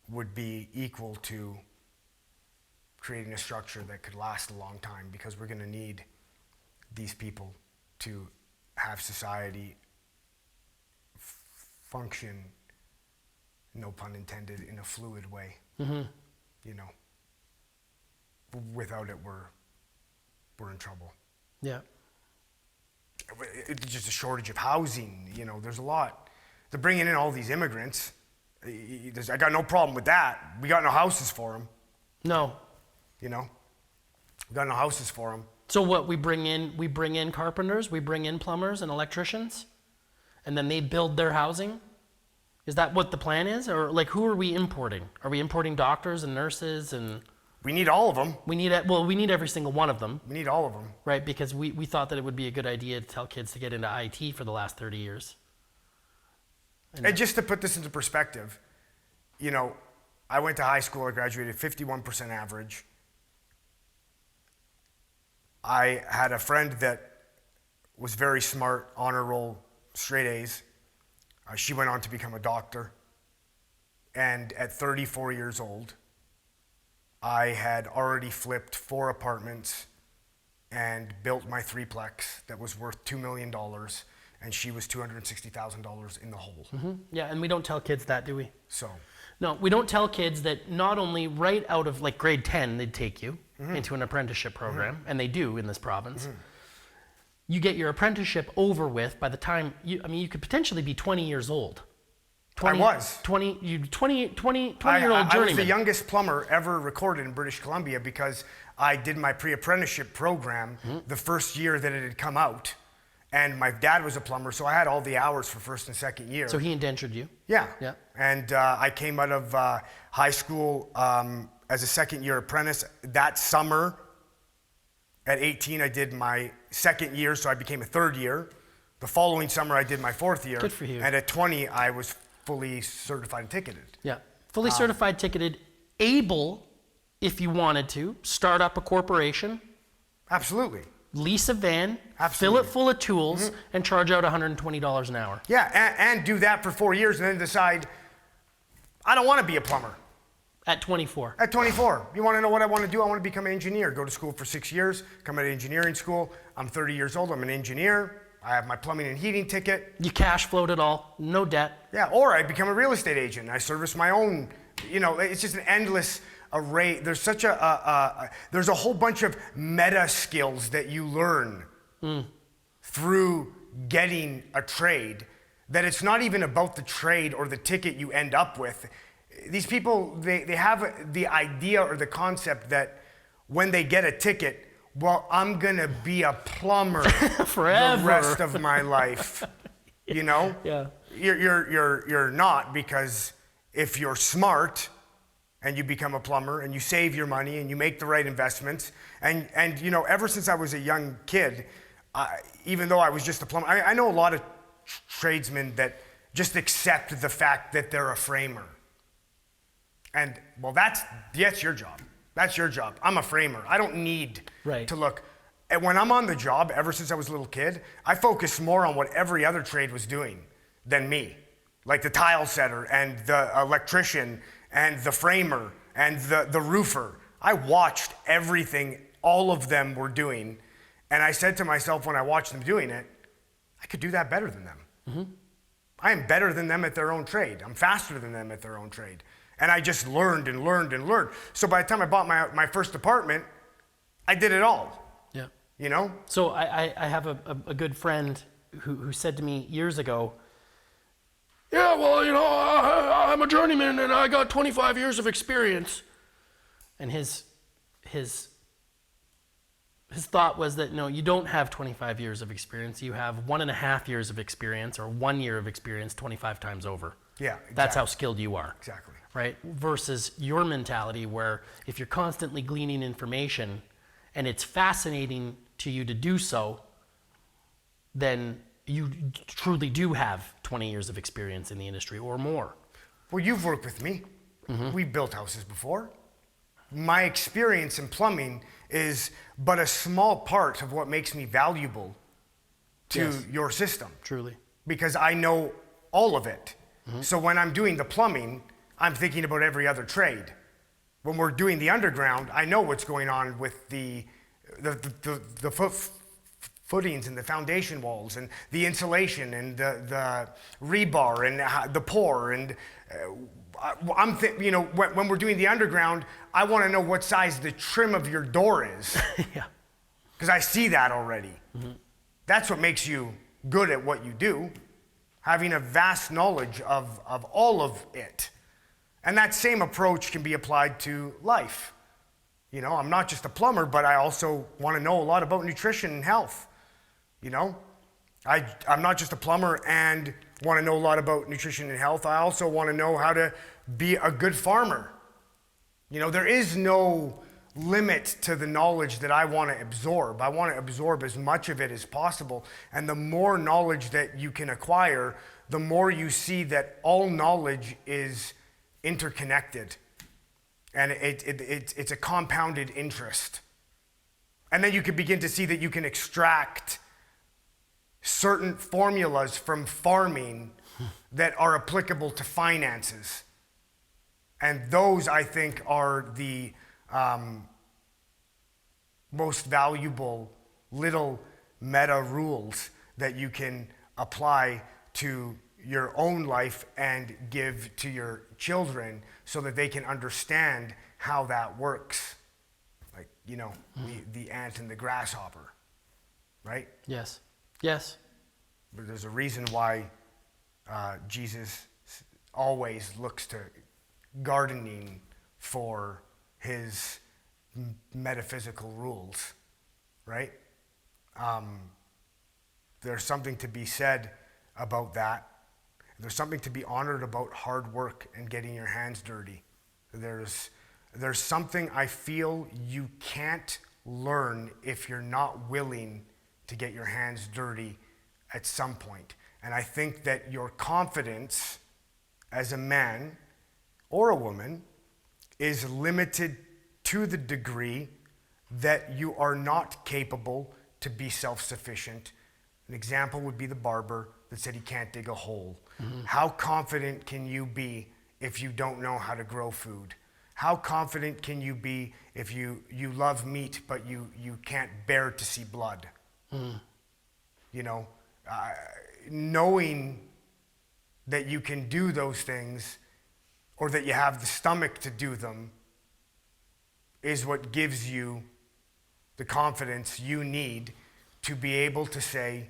would be equal to creating a structure that could last a long time, because we're going to need these people to have society function, no pun intended, in a fluid way. Mm-hmm. Without it, we're in trouble. Yeah. It's just a shortage of housing. There's a lot. They're bringing in all these immigrants, I got no problem with that. We got no houses for them. No. You know, we got no houses for them. So what, we bring in carpenters, we bring in plumbers and electricians, and then they build their housing? Is that what the plan is? Or like, who are we importing? Are we importing doctors and nurses and... We need all of them. We need every single one of them. We need all of them. Right, because we thought that it would be a good idea to tell kids to get into IT for the last 30 years. And just to put this into perspective, you know, I went to high school, I graduated 51% average. I had a friend that was very smart, honor roll, straight A's. She went on to become a doctor. And at 34 years old, I had already flipped 4 apartments and built my 3-plex that was worth $2 million, and she was $260,000 in the hole. Mm-hmm. Yeah, and we don't tell kids that, do we? So. No, we don't tell kids that not only right out of like grade 10, they'd take you into an apprenticeship program, and they do in this province. You get your apprenticeship over with by the time, you could potentially be 20 years old. 20 year-old journeyman. I was the youngest plumber ever recorded in British Columbia because I did my pre-apprenticeship program the first year that it had come out. And my dad was a plumber, so I had all the hours for first and second year. So he indentured you? Yeah. Yeah. And I came out of high school as a second-year apprentice. That summer, at 18, I did my second year, so I became a third year. The following summer, I did my fourth year. Good for you. And at 20, I was fully certified and ticketed. Yeah. Fully certified, ticketed, able, if you wanted to, start up a corporation. Absolutely. Lease a van, Absolutely. fill it full of tools, and charge out $120 an hour. Yeah, and do that for 4 years and then decide, I don't want to be a plumber. At 24. At 24. You want to know what I want to do? I want to become an engineer. Go to school for 6 years, come out of engineering school. I'm 30 years old. I'm an engineer. I have my plumbing and heating ticket. You cash flowed it all, no debt. Yeah, or I become a real estate agent. I service my own, it's just an endless array. There's such there's a whole bunch of meta skills that you learn through getting a trade, that it's not even about the trade or the ticket you end up with. These people, they have the idea or the concept that when they get a ticket, well, I'm gonna be a plumber forever, the rest of my life. Yeah. You're not, because if you're smart and you become a plumber and you save your money and you make the right investments, and ever since I was a young kid, even though I was just a plumber, I know a lot of tradesmen that just accept the fact that they're a framer. And well, that's your job. That's your job. I'm a framer. I don't need to look. And when I'm on the job, ever since I was a little kid, I focused more on what every other trade was doing than me. Like the tile setter and the electrician and the framer and the roofer. I watched everything all of them were doing. And I said to myself when I watched them doing it, I could do that better than them. I am better than them at their own trade. I'm faster than them at their own trade. And I just learned and learned and learned. So by the time I bought my first apartment, I did it all. Yeah. So I have a good friend who said to me years ago, yeah, well, I'm a journeyman and I got 25 years of experience. And his thought was that, no, you don't have 25 years of experience. You have 1.5 years of experience, or 1 year of experience 25 times over. Yeah, exactly. That's how skilled you are. Exactly. Right? Versus your mentality, where if you're constantly gleaning information and it's fascinating to you to do so, then you truly do have 20 years of experience in the industry or more. Well, you've worked with me. We've built houses before. My experience in plumbing is but a small part of what makes me valuable to your system. Truly. Because I know all of it. So when I'm doing the plumbing, I'm thinking about every other trade. When we're doing the underground, I know what's going on with the footings and the foundation walls and the insulation and the rebar and the pour. And when we're doing the underground, I want to know what size the trim of your door is. Yeah. Because I see that already. That's what makes you good at what you do. Having a vast knowledge of all of it. And that same approach can be applied to life. You know, I'm not just a plumber, but I also want to know a lot about nutrition and health. You know, I'm not just a plumber and want to know a lot about nutrition and health. I also want to know how to be a good farmer. You know, there is no limit to the knowledge that I want to absorb. I want to absorb as much of it as possible. And the more knowledge that you can acquire, the more you see that all knowledge is interconnected. And it's a compounded interest. And then you can begin to see that you can extract certain formulas from farming that are applicable to finances. And those, I think, are the most valuable little meta rules that you can apply to your own life and give to your children so that they can understand how that works. Like, you know, the ant and the grasshopper, right? Yes. Yes. But there's a reason why Jesus always looks to gardening for his metaphysical rules, right? There's something to be said about that. There's something to be honored about hard work and getting your hands dirty. There's something I feel you can't learn if you're not willing to get your hands dirty at some point. And I think that your confidence as a man or a woman is limited to the degree that you are not capable to be self-sufficient. An example would be the barber that said he can't dig a hole. How confident can you be if you don't know how to grow food? How confident can you be if you love meat but you can't bear to see blood? You know, knowing that you can do those things or that you have the stomach to do them is what gives you the confidence you need to be able to say,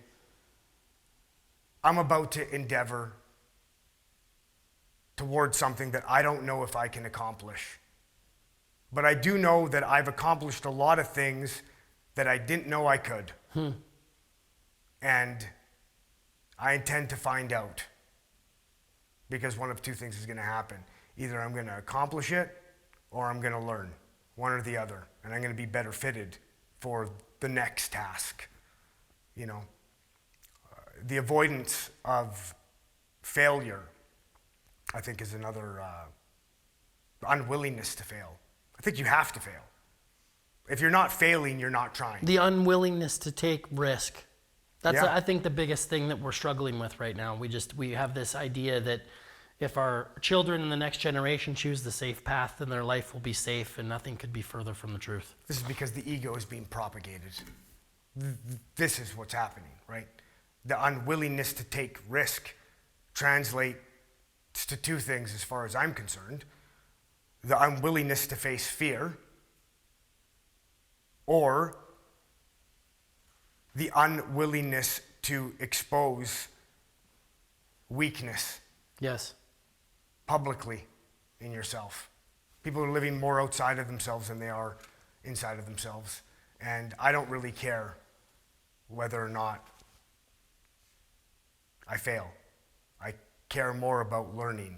I'm about to endeavor towards something that I don't know if I can accomplish. But I do know that I've accomplished a lot of things that I didn't know I could. And I intend to find out. Because one of two things is going to happen. Either I'm going to accomplish it or I'm going to learn. One or the other. And I'm going to be better fitted for the next task. You know, the avoidance of failure, I think, is another unwillingness to fail. I think you have to fail. If you're not failing, you're not trying. The unwillingness to take risk. That's, Yeah. I think, the biggest thing that we're struggling with right now. We have this idea that if our children in the next generation choose the safe path, then their life will be safe, and nothing could be further from the truth. This is because the ego is being propagated. This is what's happening, right? The unwillingness to take risk translates to two things as far as I'm concerned. The unwillingness to face fear, or the unwillingness to expose weakness. Yes. Publicly in yourself. People are living more outside of themselves than they are inside of themselves. And I don't really care whether or not I fail. I care more about learning.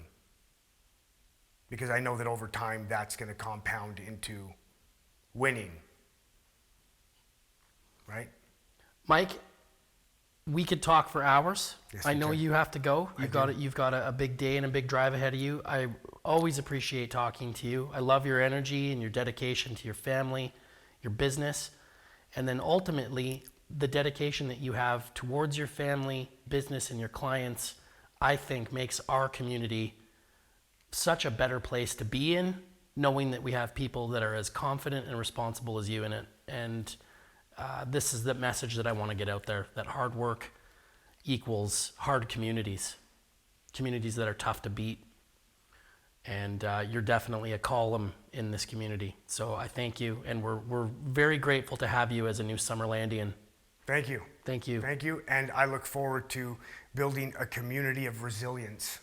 Because I know that over time that's going to compound into winning. Right? Mike, we could talk for hours. Yes, I we know can. you have to go. You've got a big day and a big drive ahead of you. I always appreciate talking to you. I love your energy and your dedication to your family, your business, and then ultimately the dedication that you have towards your family, business, and your clients, I think makes our community such a better place to be in, knowing that we have people that are as confident and responsible as you in it. And this is the message that I want to get out there, that hard work equals hard communities that are tough to beat. And you're definitely a column in this community. So I thank you, and we're very grateful to have you as a new Summerlandian. Thank you. Thank you. Thank you. And I look forward to building a community of resilience.